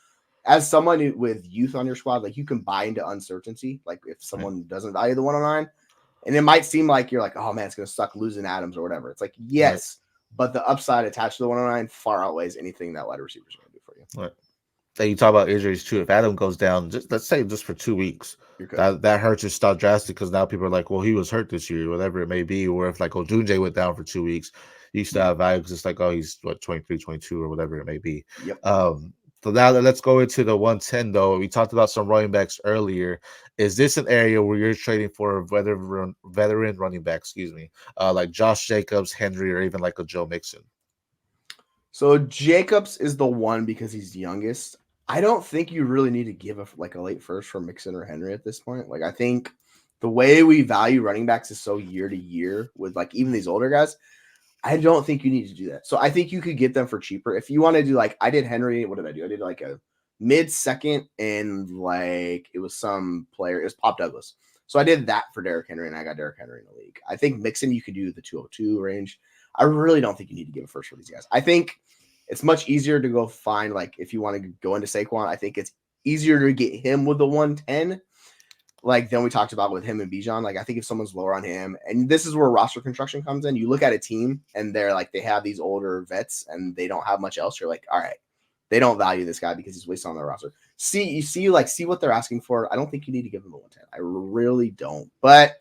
Speaker 2: as someone with youth on your squad, like you can buy into uncertainty. Like if
Speaker 1: Right.
Speaker 2: someone doesn't value the 109, and it might seem like you're like, oh man, it's going to suck losing Adams or whatever. It's like
Speaker 1: Right.
Speaker 2: yes, but the upside attached to the 109 far outweighs anything that wide receivers are going to do for you.
Speaker 1: Right. And you talk about injuries too. If Adam goes down, just let's say just for 2 weeks,
Speaker 2: You're good.
Speaker 1: that hurts your stock drastic because now people are like, well, he was hurt this year, whatever it may be. Or if like Ojunje went down for 2 weeks, you still have value because it's like, oh, he's what 23, 22, or whatever it may be.
Speaker 2: Yep.
Speaker 1: Um, so now let's go into the 110 though. We talked about some running backs earlier. Is this an area where you're trading for a veteran running back, excuse me, like Josh Jacobs, Henry, or even like a Joe Mixon?
Speaker 2: So Jacobs is the one because he's youngest. I don't think you really need to give a late first for Mixon or Henry at this point. Like I think the way we value running backs is so year to year with like even these older guys. I don't think you need to do that. So I think you could get them for cheaper. If you want to do like I did Henry, what did I do? I did like a mid second and like it was some player, it was Pop Douglas. So I did that for Derrick Henry and I got Derrick Henry in the league. I think Mixon you could do the 202 range. I really don't think you need to give a first for these guys. I think it's much easier to go find like if you want to go into Saquon, I think it's easier to get him with the 110 like then we talked about with him and Bijan. Like I think if someone's lower on him, and this is where roster construction comes in, you look at a team and they're like they have these older vets and they don't have much else. You're like, all right, they don't value this guy because he's wasted on their roster. See what they're asking for. I don't think you need to give them a 110. I really don't. But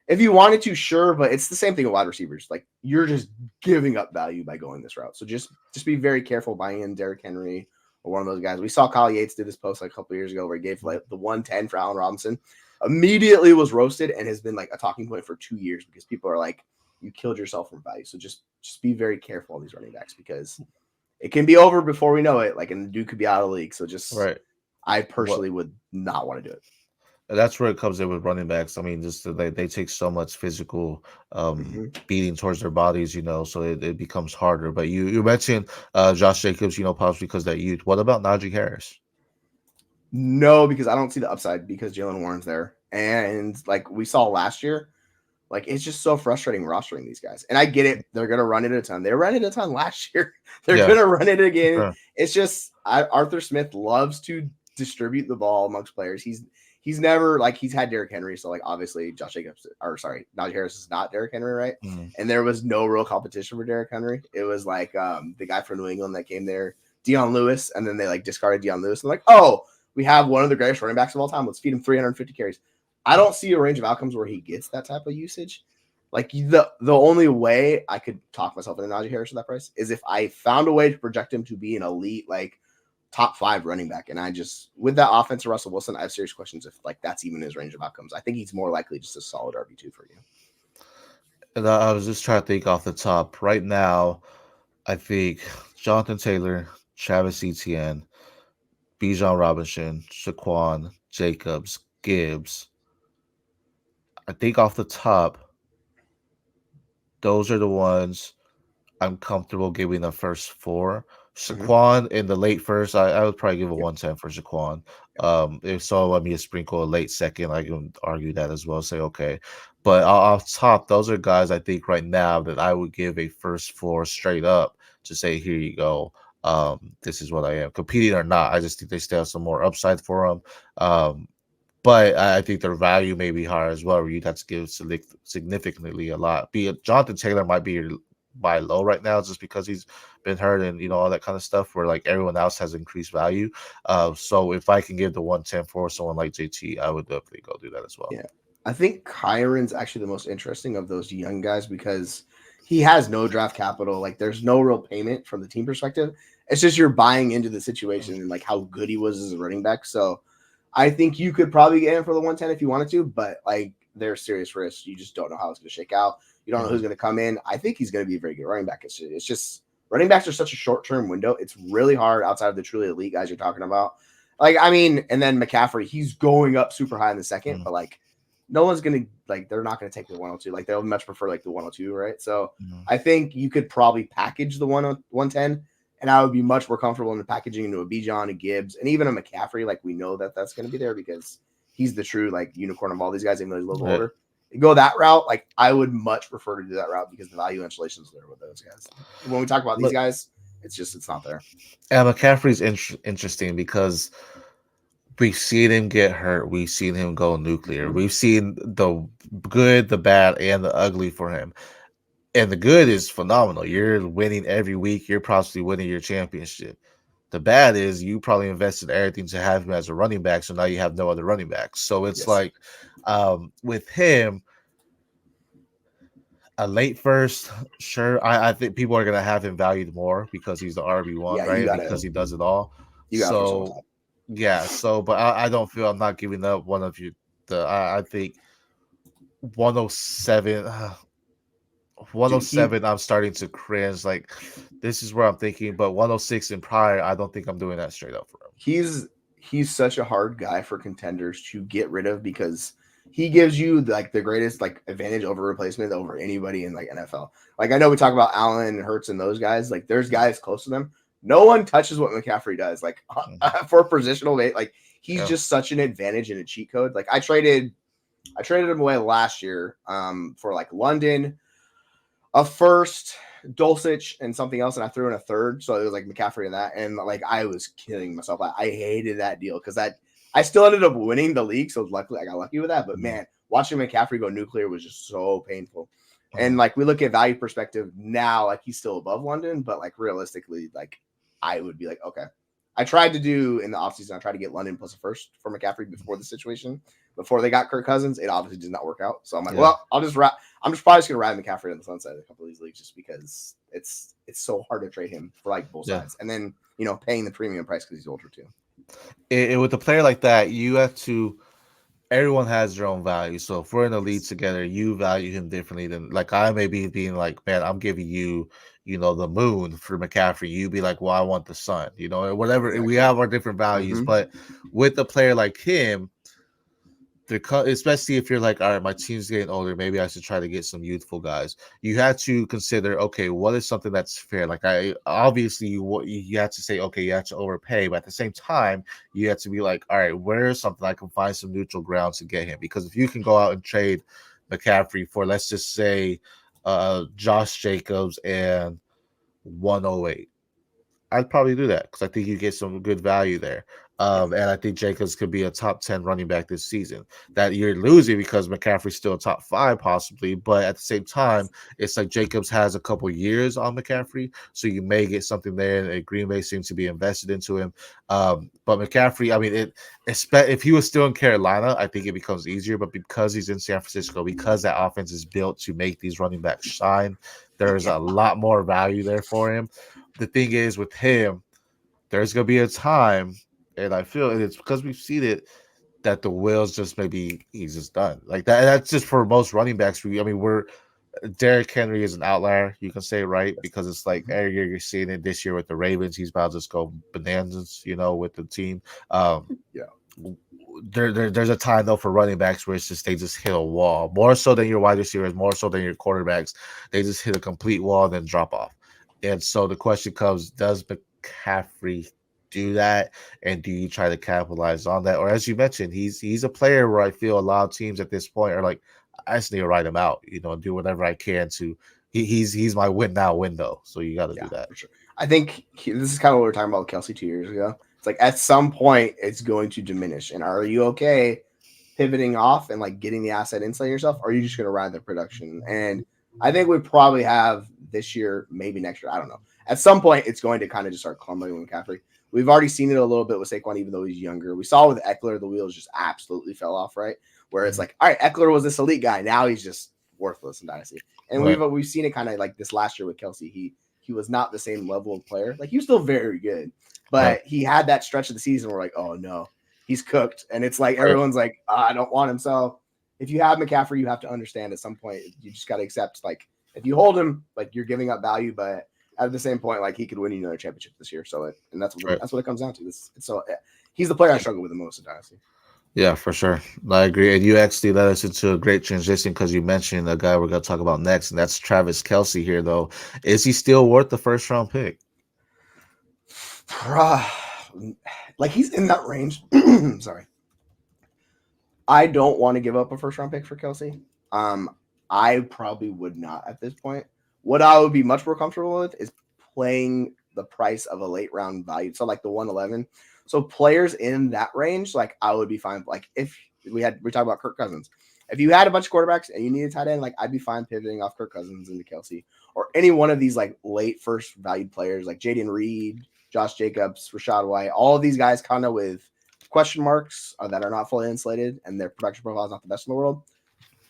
Speaker 2: if you wanted to, sure, but it's the same thing with wide receivers. Like you're just giving up value by going this route. So just be very careful buying in Derrick Henry or one of those guys. We saw Kyle Yates did this post like a couple of years ago where he gave like the 110 for Allen Robinson. Immediately was roasted and has been like a talking point for 2 years because people are like, you killed yourself from value. So just be very careful on these running backs because it can be over before we know it. Like, and the dude could be out of the league. So just,
Speaker 1: Right.
Speaker 2: I personally would not want to do it.
Speaker 1: That's where it comes in with running backs. I mean, just they take so much physical beating towards their bodies, so it becomes harder. But you mentioned Josh Jacobs, possibly because that youth. What about Najee Harris?
Speaker 2: No, because I don't see the upside because Jalen Warren's there. And like we saw last year, like it's just so frustrating rostering these guys. And I get it. They're going to run it a ton. They ran it a ton last year. They're going to run it again.
Speaker 1: Sure.
Speaker 2: It's just Arthur Smith loves to distribute the ball amongst players. He's never like he's had Derrick Henry. So like obviously Najee Harris is not Derrick Henry, right?
Speaker 1: Mm-hmm.
Speaker 2: And there was no real competition for Derrick Henry. It was like the guy from New England that came there, Deion Lewis. And then they like discarded Deion Lewis. And like, oh, we have one of the greatest running backs of all time. Let's feed him 350 carries. I don't see a range of outcomes where he gets that type of usage. Like the only way I could talk myself into Najee Harris for that price is if I found a way to project him to be an elite, like top 5 running back. And I just, with that offense of Russell Wilson, I have serious questions if like that's even his range of outcomes. I think he's more likely just a solid RB2 for you.
Speaker 1: And I was just trying to think off the top. Right now, I think Jonathan Taylor, Travis Etienne, Bijan Robinson, Saquon, Jacobs, Gibbs. I think off the top, those are the ones I'm comfortable giving the first 4. Saquon in the late first, I would probably give a 110 for Saquon. If so, let me sprinkle a late second. I can argue that as well. Say okay, but off top, those are guys I think right now that I would give a first 4 straight up to say, here you go. This is what I am, competing or not. I just think they still have some more upside for them. But I think their value may be higher as well. Where you'd have to give significantly a lot. Be it Jonathan Taylor might be buy low right now just because he's been hurt and all that kind of stuff where like everyone else has increased value. So if I can give the 110 for someone like JT, I would definitely go do that as well.
Speaker 2: Yeah. I think Kyron's actually the most interesting of those young guys because he has no draft capital. Like there's no real payment from the team perspective. It's just you're buying into the situation and like how good he was as a running back. So I think you could probably get him for the 110 if you wanted to, but like there's serious risks. You just don't know how it's going to shake out. You don't know who's going to come in. I think he's going to be a very good running back. It's just running backs are such a short-term window. It's really hard outside of the truly elite guys you're talking about. Like, I mean, and then McCaffrey, he's going up super high in the second, but like no one's going to like, they're not going to take the 102. Like they'll much prefer like the 102, right? So I think you could probably package the 110 and I would be much more comfortable in the packaging into a Bijan, a Gibbs, and even a McCaffrey. Like we know that that's going to be there because he's the true like unicorn of all these guys, even though he's a little older. Go that route, like I would much prefer to do that route because the value insulation is there with those guys. When we talk about these guys, it's not there.
Speaker 1: And McCaffrey's interesting because we've seen him get hurt. We've seen him go nuclear. We've seen the good, the bad, and the ugly for him. And the good is phenomenal. You're winning every week. You're possibly winning your championship. The bad is you probably invested everything to have him as a running back, so now you have no other running backs. So it's like with him, a late first, sure. I think people are gonna have him valued more because he's the RB1, right? Because he does it all. So but I don't feel I'm not giving up one of you. I think 107. 107, I'm starting to cringe. Like this is where I'm thinking. But 106 and prior, I don't think I'm doing that straight up for him.
Speaker 2: He's such a hard guy for contenders to get rid of because he gives you like the greatest like advantage over replacement over anybody in like NFL. Like I know we talk about Allen and Hurts and those guys. Like there's guys close to them. No one touches what McCaffrey does. Like for positional weight, like he's just such an advantage and a cheat code. Like I traded him away last year for like London, a first, Dulcich, and something else, and I threw in a third, so it was like McCaffrey and that, and like I was killing myself. I hated that deal because I still ended up winning the league, so luckily I got lucky with that. But man, watching McCaffrey go nuclear was just so painful. And like we look at value perspective now, like he's still above London, but like realistically, like I would be like, okay. I tried to do in the offseason, I tried to get London plus a first for McCaffrey before the situation. Before they got Kirk Cousins, it obviously did not work out. So I'm like, well, I'm just probably just going to ride McCaffrey in the sunset in a couple of these leagues just because it's so hard to trade him for like both sides. And then, paying the premium price because he's older too.
Speaker 1: With a player like that, you have to everyone has their own value. So if we're in the league together, you value him differently than like I may be being like, man, I'm giving you, the moon for McCaffrey. You be like, well, I want the sun, whatever. Exactly. We have our different values, but with a player like him, especially if you're like, all right, my team's getting older, maybe I should try to get some youthful guys. You have to consider, okay, what is something that's fair? Like you have to say, okay, you have to overpay, but at the same time, you have to be like, all right, where is something I can find some neutral ground to get him? Because if you can go out and trade McCaffrey for, let's just say, Josh Jacobs and 108, I'd probably do that because I think you get some good value there. And I think Jacobs could be a top 10 running back this season. That you're losing because McCaffrey's still a top 5 possibly, but at the same time, it's like Jacobs has a couple years on McCaffrey, so you may get something there. And Green Bay seems to be invested into him. But McCaffrey, I mean, if he was still in Carolina, I think it becomes easier. But because he's in San Francisco, because that offense is built to make these running backs shine, there's a lot more value there for him. The thing is with him, there's gonna be a time, and I feel it's because we've seen it that the wheels just maybe he's just done like that. And that's just for most running backs. We're Derrick Henry is an outlier, you can say, right? Because it's like every year you're seeing it this year with the Ravens, he's about to just go bananas, with the team. There's a time though for running backs where it's just they just hit a wall more so than your wide receivers, more so than your quarterbacks. They just hit a complete wall and then drop off. And so the question comes, does McCaffrey do that? And do you try to capitalize on that? Or as you mentioned, he's a player where I feel a lot of teams at this point are like, I just need to write him out, and do whatever I can to he's my win now window. So you got to do that.
Speaker 2: For sure. I think this is kind of what we were talking about with Kelce 2 years ago. It's like at some point it's going to diminish. And are you okay pivoting off and like getting the asset inside yourself? Or are you just going to ride the production? And I think we probably have this year, maybe next year. I don't know. At some point, it's going to kind of just start crumbling with McCaffrey. We've already seen it a little bit with Saquon, even though he's younger. We saw with Eckler, the wheels just absolutely fell off, right? Where it's like, all right, Eckler was this elite guy. Now he's just worthless in Dynasty. And we've seen it kind of like this last year with Kelce. He was not the same level of player. Like he was still very good, but he had that stretch of the season where like, oh no, he's cooked. And it's like everyone's like, I don't want him. So if you have McCaffrey, you have to understand at some point you just got to accept like if you hold him, like you're giving up value, but at the same point, like he could win you another championship this year. So and that's what it comes down to. He's the player I struggle with the most in Dynasty.
Speaker 1: Yeah, for sure. I agree. And you actually led us into a great transition because you mentioned a guy we're going to talk about next, and that's Travis Kelce here, though. Is he still worth the first round pick?
Speaker 2: Like he's in that range. Sorry. I don't want to give up a first round pick for Kelce. I probably would not at this point. What I would be much more comfortable with is playing the price of a late round value. So like the 111. So players in that range, like I would be fine. Like if we talk about Kirk Cousins. If you had a bunch of quarterbacks and you need a tight end, like I'd be fine pivoting off Kirk Cousins into Kelce or any one of these like late first valued players like Jaden Reed, Josh Jacobs, Rashad White, all of these guys kind of with question marks that are not fully insulated and their production profile is not the best in the world.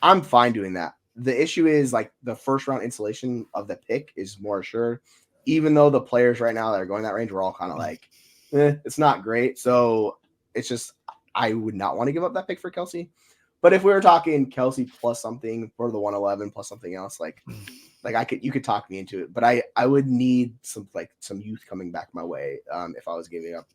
Speaker 2: I'm fine doing that. The issue is like the first round insulation of the pick is more assured, even though the players right now that are going that range, we're all kind of like, it's not great. So it's just, I would not want to give up that pick for Kelce. But if we were talking Kelce plus something for the 111 plus something else, like Like you could talk me into it, but I would need some youth coming back my way if I was giving up,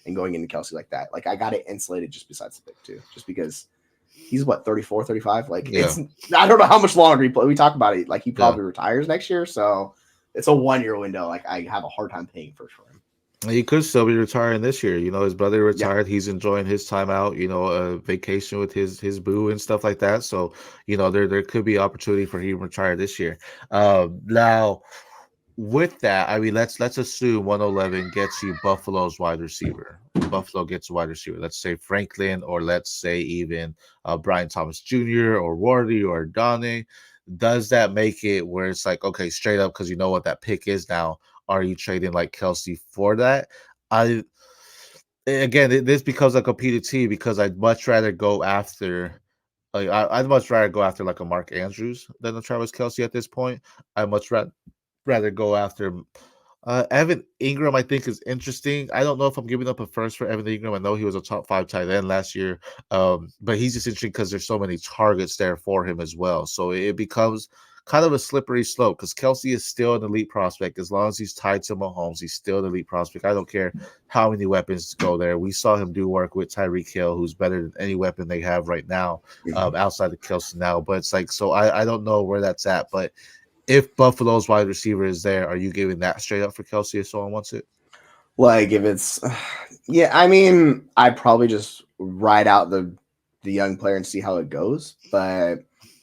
Speaker 2: and going into Kelce like that. Like I got it insulated just besides the pick too, just because he's what 34, 35. Like it's I don't know how much longer he play. We talk about it like he probably retires next year, so it's a 1 year window. Like I have a hard time paying for him.
Speaker 1: He could still be retiring this year. His brother retired. Yeah. He's enjoying his time out, vacation with his boo and stuff like that. So, there could be opportunity for him to retire this year. Now, with that, I mean, let's assume 111 gets you Buffalo's wide receiver. Buffalo gets a wide receiver. Let's say Franklin, or let's say even Brian Thomas Jr. or Wardy or Donnie. Does that make it where it's like, okay, straight up, because you know what that pick is now, are you trading like Kelce for that? This becomes a competing team because I'd much rather go after I'd much rather go after like a Mark Andrews than a Travis Kelce at this point. I'd much rather go after Evan Ingram. I think is interesting. I don't know if I'm giving up a first for Evan Ingram. I know he was a top 5 tight end last year, but he's just interesting because there's so many targets there for him as well. So it becomes kind of a slippery slope because Kelce is still an elite prospect. As long as he's tied to Mahomes, he's still an elite prospect. I don't care how many weapons go there. We saw him do work with Tyreek Hill, who's better than any weapon they have right now, outside of Kelce now. But it's like, so I don't know where that's at. But if Buffalo's wide receiver is there, are you giving that straight up for Kelce if someone wants it?
Speaker 2: Like if it's, I mean, I'd probably just ride out the young player and see how it goes. But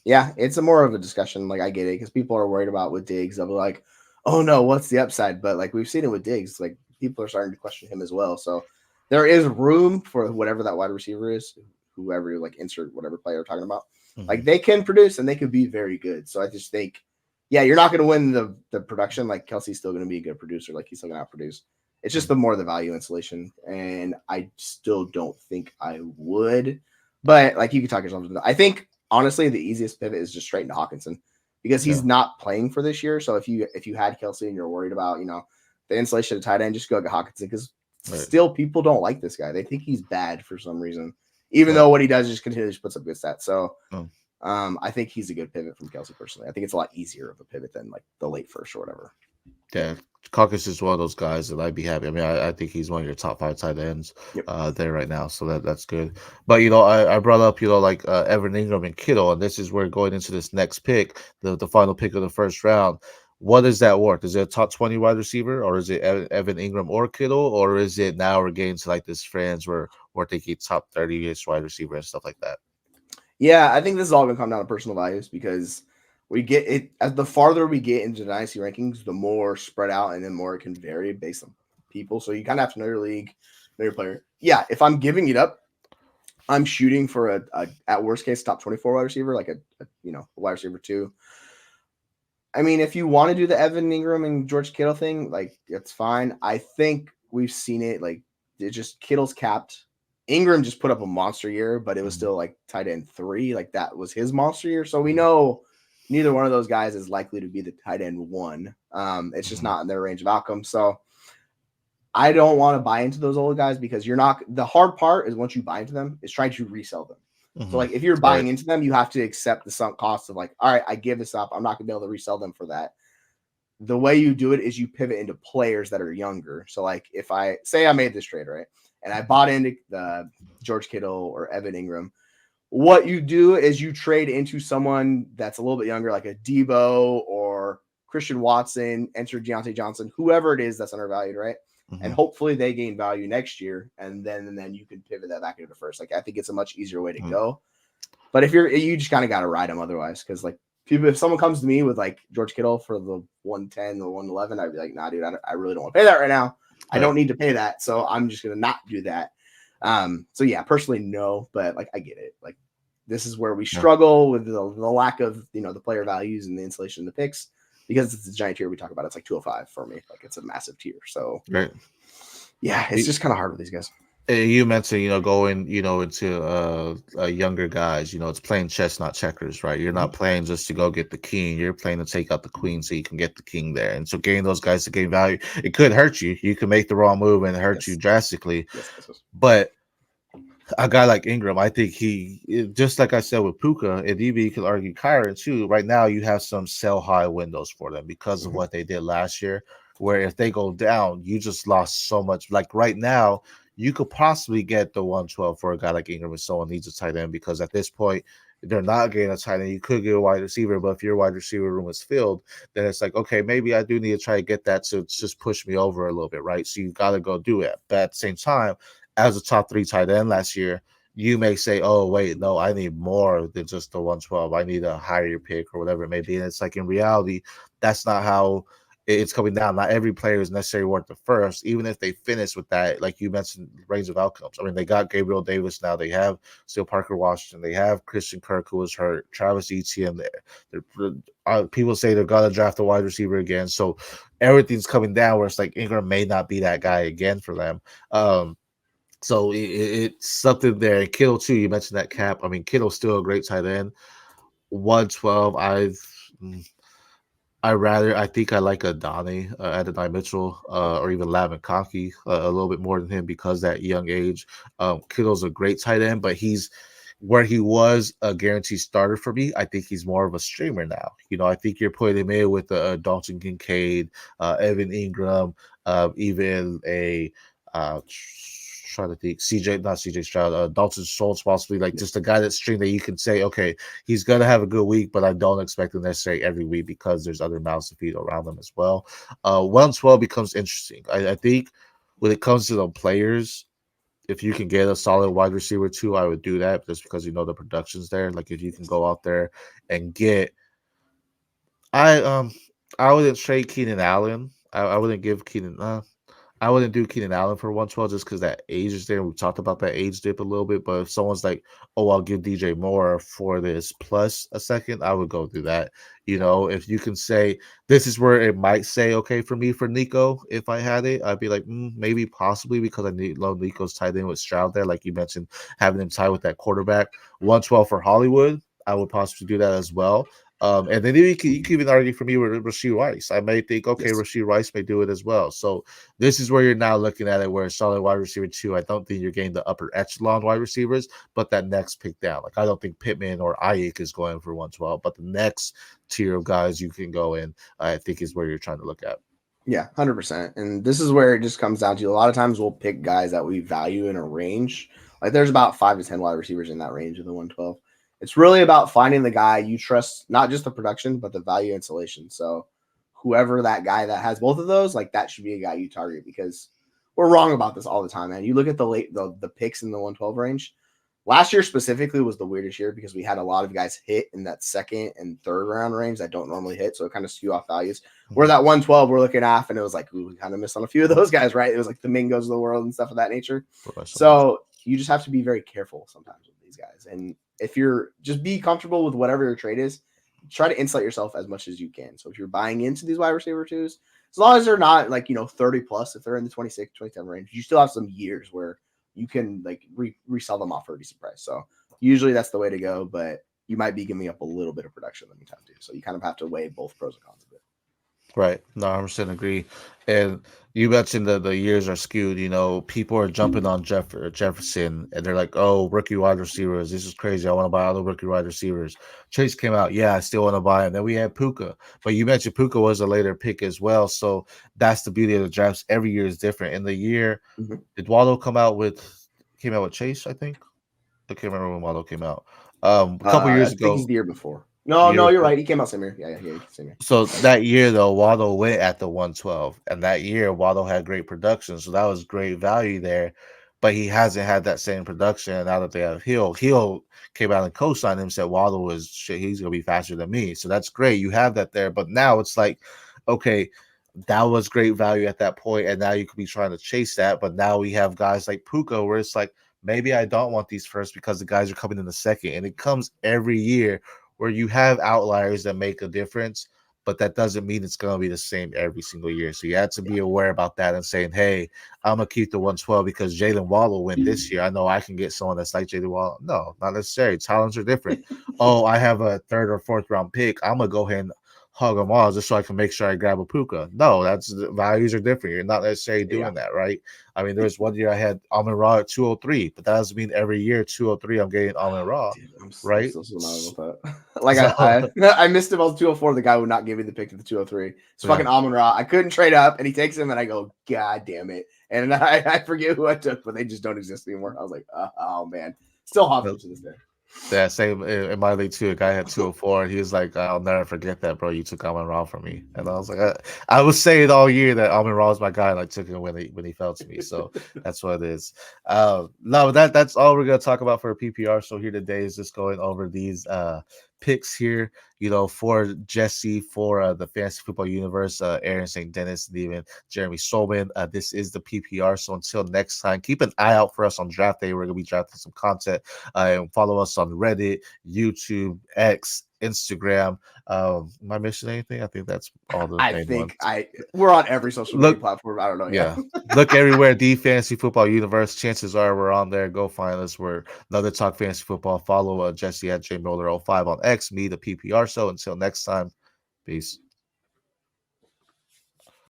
Speaker 2: yeah, it's a more of a discussion. Like I get it because people are worried about with Diggs. They'll be like, "Oh no, what's the upside?" But like we've seen it with Diggs, like people are starting to question him as well. So there is room for whatever that wide receiver is, whoever like insert whatever player we're talking about. Mm-hmm. Like they can produce and they can be very good. So I just think, yeah, you're not going to win the production. Like Kelce's still going to be a good producer. Like he's still going to outproduce. It's just the more the value insulation, and I still don't think I would. But like you can talk yourself into that. I think. Honestly, the easiest pivot is just straight into Hawkinson because he's not playing for this year. So if you had Kelce and you're worried about, the insulation of tight end, just go get Hawkinson because still people don't like this guy. They think he's bad for some reason, even though what he does is just continually puts up good stats. So I think he's a good pivot from Kelce personally. I think it's a lot easier of a pivot than like the late first or whatever.
Speaker 1: Yeah, Caucus is one of those guys that I'd be happy. I mean, I think he's one of your top 5 tight ends there right now, so that's good. But I brought up like Evan Ingram and Kittle, and this is where going into this next pick, the final pick of the first round. What is that worth? Is it a top 20 wide receiver, or is it Evan Ingram or Kittle, or is it now we're getting to like this friends where we're thinking top 30ish wide receiver and stuff like that?
Speaker 2: Yeah, I think this is all going to come down to personal values because. We get it as the farther we get into dynasty rankings, the more spread out and then more it can vary based on people. So you kind of have to know your league, know your player. Yeah, if I'm giving it up, I'm shooting for a at worst case top 24 wide receiver, like a wide receiver 2. I mean, if you want to do the Evan Ingram and George Kittle thing, like it's fine. I think we've seen it. Like it just Kittle's capped. Ingram just put up a monster year, but it was still like tight end 3. Like that was his monster year. So we know. Neither one of those guys is likely to be the tight end 1. It's just not in their range of outcomes. So I don't want to buy into those old guys because you're not. The hard part is once you buy into them is trying to resell them. Mm-hmm. So like if you're buying into them, you have to accept the sunk cost of like, all right, I give this up. I'm not going to be able to resell them for that. The way you do it is you pivot into players that are younger. So like if I say I made this trade, right, and I bought into the George Kittle or Evan Ingram, what you do is you trade into someone that's a little bit younger, like a Debo or Christian Watson, enter Deontay Johnson, whoever it is that's undervalued, right? Mm-hmm. And hopefully they gain value next year, and then you can pivot that back into the first. Like I think it's a much easier way to go. But if you just kind of got to ride them otherwise, because like people, if someone comes to me with like George Kittle for the 110 or 111, I'd be like, nah, dude, I really don't want to pay that right now. I don't need to pay that, so I'm just gonna not do that. So yeah, personally, no, but like I get it. Like this is where we struggle with the lack of the player values and the insulation in the picks because it's a giant tier we talk about. It's like 205 for me. Like it's a massive tier. So yeah, it's just kind of hard with these guys.
Speaker 1: You mentioned, going, into younger guys, it's playing chess, not checkers, right? You're not playing just to go get the king. You're playing to take out the queen so you can get the king there. And so getting those guys to gain value, it could hurt you. You can make the wrong move and hurt you drastically. But a guy like Ingram, I think just like I said with Puka, and even you could argue Kyron too. Right now, you have some sell high windows for them because of
Speaker 2: Mhm.
Speaker 1: what they did last year. Where if they go down, you just lost so much. Like right now, you could possibly get the 112 for a guy like Ingram if someone needs a tight end because at this point, they're not getting a tight end. You could get a wide receiver, but if your wide receiver room is filled, then it's like, okay, maybe I do need to try to get that to just push me over a little bit, right? So you got to go do it. But at the same time, as a top three tight end last year, you may say, "Oh, wait, no, I need more than just the 112. I need a higher pick or whatever it may be." And it's like in reality, that's not how it's coming down. Not every player is necessarily worth the first, even if they finish with that, like you mentioned, range of outcomes. I mean, they got Gabriel Davis now. They have still Parker Washington. They have Christian Kirk, who was hurt. Travis Etienne. People say they're gonna draft a wide receiver again. So everything's coming down. Where it's like Ingram may not be that guy again for them. So it's something there. And Kittle too. You mentioned that cap. I mean, Kittle's still a great tight end. 112. Mm, I think I like Adonai, Adonai Mitchell, or even Lavin Conkey a little bit more than him because that young age. Kittle's a great tight end, but he's where he was a guaranteed starter for me. I think he's more of a streamer now. I think you're putting him in with Dalton Kincaid, Evan Ingram, even a trying to think CJ, not CJ Stroud, Dalton Schultz, possibly like just a guy that string that you can say, okay, he's gonna have a good week, but I don't expect him necessarily every week because there's other mouths to feed around them as well. 112 becomes interesting. I think when it comes to the players, if you can get a solid wide receiver too, I would do that just because the production's there. Like if you can go out there and get, I I wouldn't trade Keenan Allen. I wouldn't give Keenan. I wouldn't do Keenan Allen for 112 just because that age is there. We talked about that age dip a little bit, but if someone's like, "Oh, I'll give DJ Moore for this plus a second," I would go do that. If you can say this is where it might say okay for me for Nico, if I had it, I'd be like, maybe possibly because I need love Nico's tied in with Stroud there, like you mentioned, having him tied with that quarterback. 112 for Hollywood, I would possibly do that as well. And then you can even argue for me with Rashee Rice. I may think, okay,
Speaker 2: Yes.
Speaker 1: Rashee Rice may do it as well. So this is where you're now looking at it where a solid wide receiver two. I don't think you're getting the upper echelon wide receivers, but that next pick down. Like I don't think Pittman or Ayuk is going for 112, but the next tier of guys you can go in, I think is where you're trying to look at.
Speaker 2: Yeah, 100%. And this is where it just comes down to a lot of times we'll pick guys that we value in a range. Like there's about 5 to 10 wide receivers in that range of the 112. It's really about finding the guy you trust, not just the production, but the value installation. So whoever that guy that has both of those, like that should be a guy you target because we're wrong about this all the time, man. You look at the picks in the 112 range. Last year specifically was the weirdest year because we had a lot of guys hit in that second and third round range that don't normally hit. So it kind of skew off values. Where that 112 we're looking at, and it was like, ooh, we kind of missed on a few of those guys, right? It was like the Mingos of the world and stuff of that nature. So you just have to be very careful sometimes with these guys. And if you're just be comfortable with whatever your trade is, try to insulate yourself as much as you can. So if you're buying into these wide receiver twos, as long as they're not like, 30 plus, if they're in the 26, 27 range, you still have some years where you can like resell them off for a decent price. So usually that's the way to go, but you might be giving up a little bit of production in the meantime too. So you kind of have to weigh both pros and cons of it.
Speaker 1: Right. No, 100% agree. And you mentioned that the years are skewed. People are jumping on Jefferson and they're like, oh, rookie wide receivers. This is crazy. I want to buy all the rookie wide receivers. Chase came out. Yeah, I still want to buy him. Then we had Puka. But you mentioned Puka was a later pick as well. So that's the beauty of the drafts. Every year is different. In the year, did Waddle came out with Chase, I think? I can't remember when Waddle came out. A couple
Speaker 2: I
Speaker 1: years
Speaker 2: think
Speaker 1: ago,
Speaker 2: he's the year before. No,
Speaker 1: year
Speaker 2: no, you're
Speaker 1: before.
Speaker 2: right. He came out same year. Yeah, same year.
Speaker 1: So that year though, Waddle went at the 112, and that year Waddle had great production, so that was great value there. But he hasn't had that same production now that they have Hill. Hill came out and co-signed him, said Waddle was shit. He's gonna be faster than me, so that's great. You have that there, but now it's like, okay, that was great value at that point, and now you could be trying to chase that. But now we have guys like Puka, where it's like maybe I don't want these first because the guys are coming in the second, and it comes every year where you have outliers that make a difference, but that doesn't mean it's going to be the same every single year. So you have to be aware about that and saying, hey, I'm going to keep the 112 because Jalen Waddle went this year. I know I can get someone that's like Jalen Waddle. No, not necessarily. Talents are different. Oh, I have a third or fourth round pick. I'm going to go ahead and hug them all just so I can make sure I grab a Puka. No, that's the values are different. You're not necessarily
Speaker 2: Yeah.
Speaker 1: doing that, right? I mean, there was one year I had Amon Ra at 203, but that doesn't mean every year 203 I'm getting Amon Ra,
Speaker 2: Dude, I'm
Speaker 1: right?
Speaker 2: still so mad about that. Like
Speaker 1: So
Speaker 2: I missed him on 204. The guy would not give me the pick to the 203. It's fucking
Speaker 1: yeah.
Speaker 2: Amon Ra. I couldn't trade up, and he takes him, and I go, God damn it! And I forget who I took, but they just don't exist anymore. I was like, oh man, still Hopkins to this day.
Speaker 1: Yeah, same in my league too. A guy had 204, and he was like, "I'll never forget that, bro. You took Amon Ra from me." And I was like, I was saying all year that Amon Ra was my guy, and I took him when he fell to me. So that's what it is. No, that's all we're gonna talk about for a PPR. So here today is just going over these picks here. You know, for Jesse, for the Fantasy Football Universe, Aaron St. Dennis, and even Jeremy Solman. This is the PPR. So until next time, keep an eye out for us on draft day. We're gonna be drafting some content. And follow us on Reddit, YouTube, X, Instagram. Am I missing anything? I think that's all the main ones.
Speaker 2: We're on every social media platform. I don't know.
Speaker 1: Yeah. Look everywhere. The Fantasy Football Universe. Chances are we're on there. Go find us. We're another Talk Fantasy Football. Follow Jesse at JMoeller05 on X. Me, the PPR Show. Until next time, peace.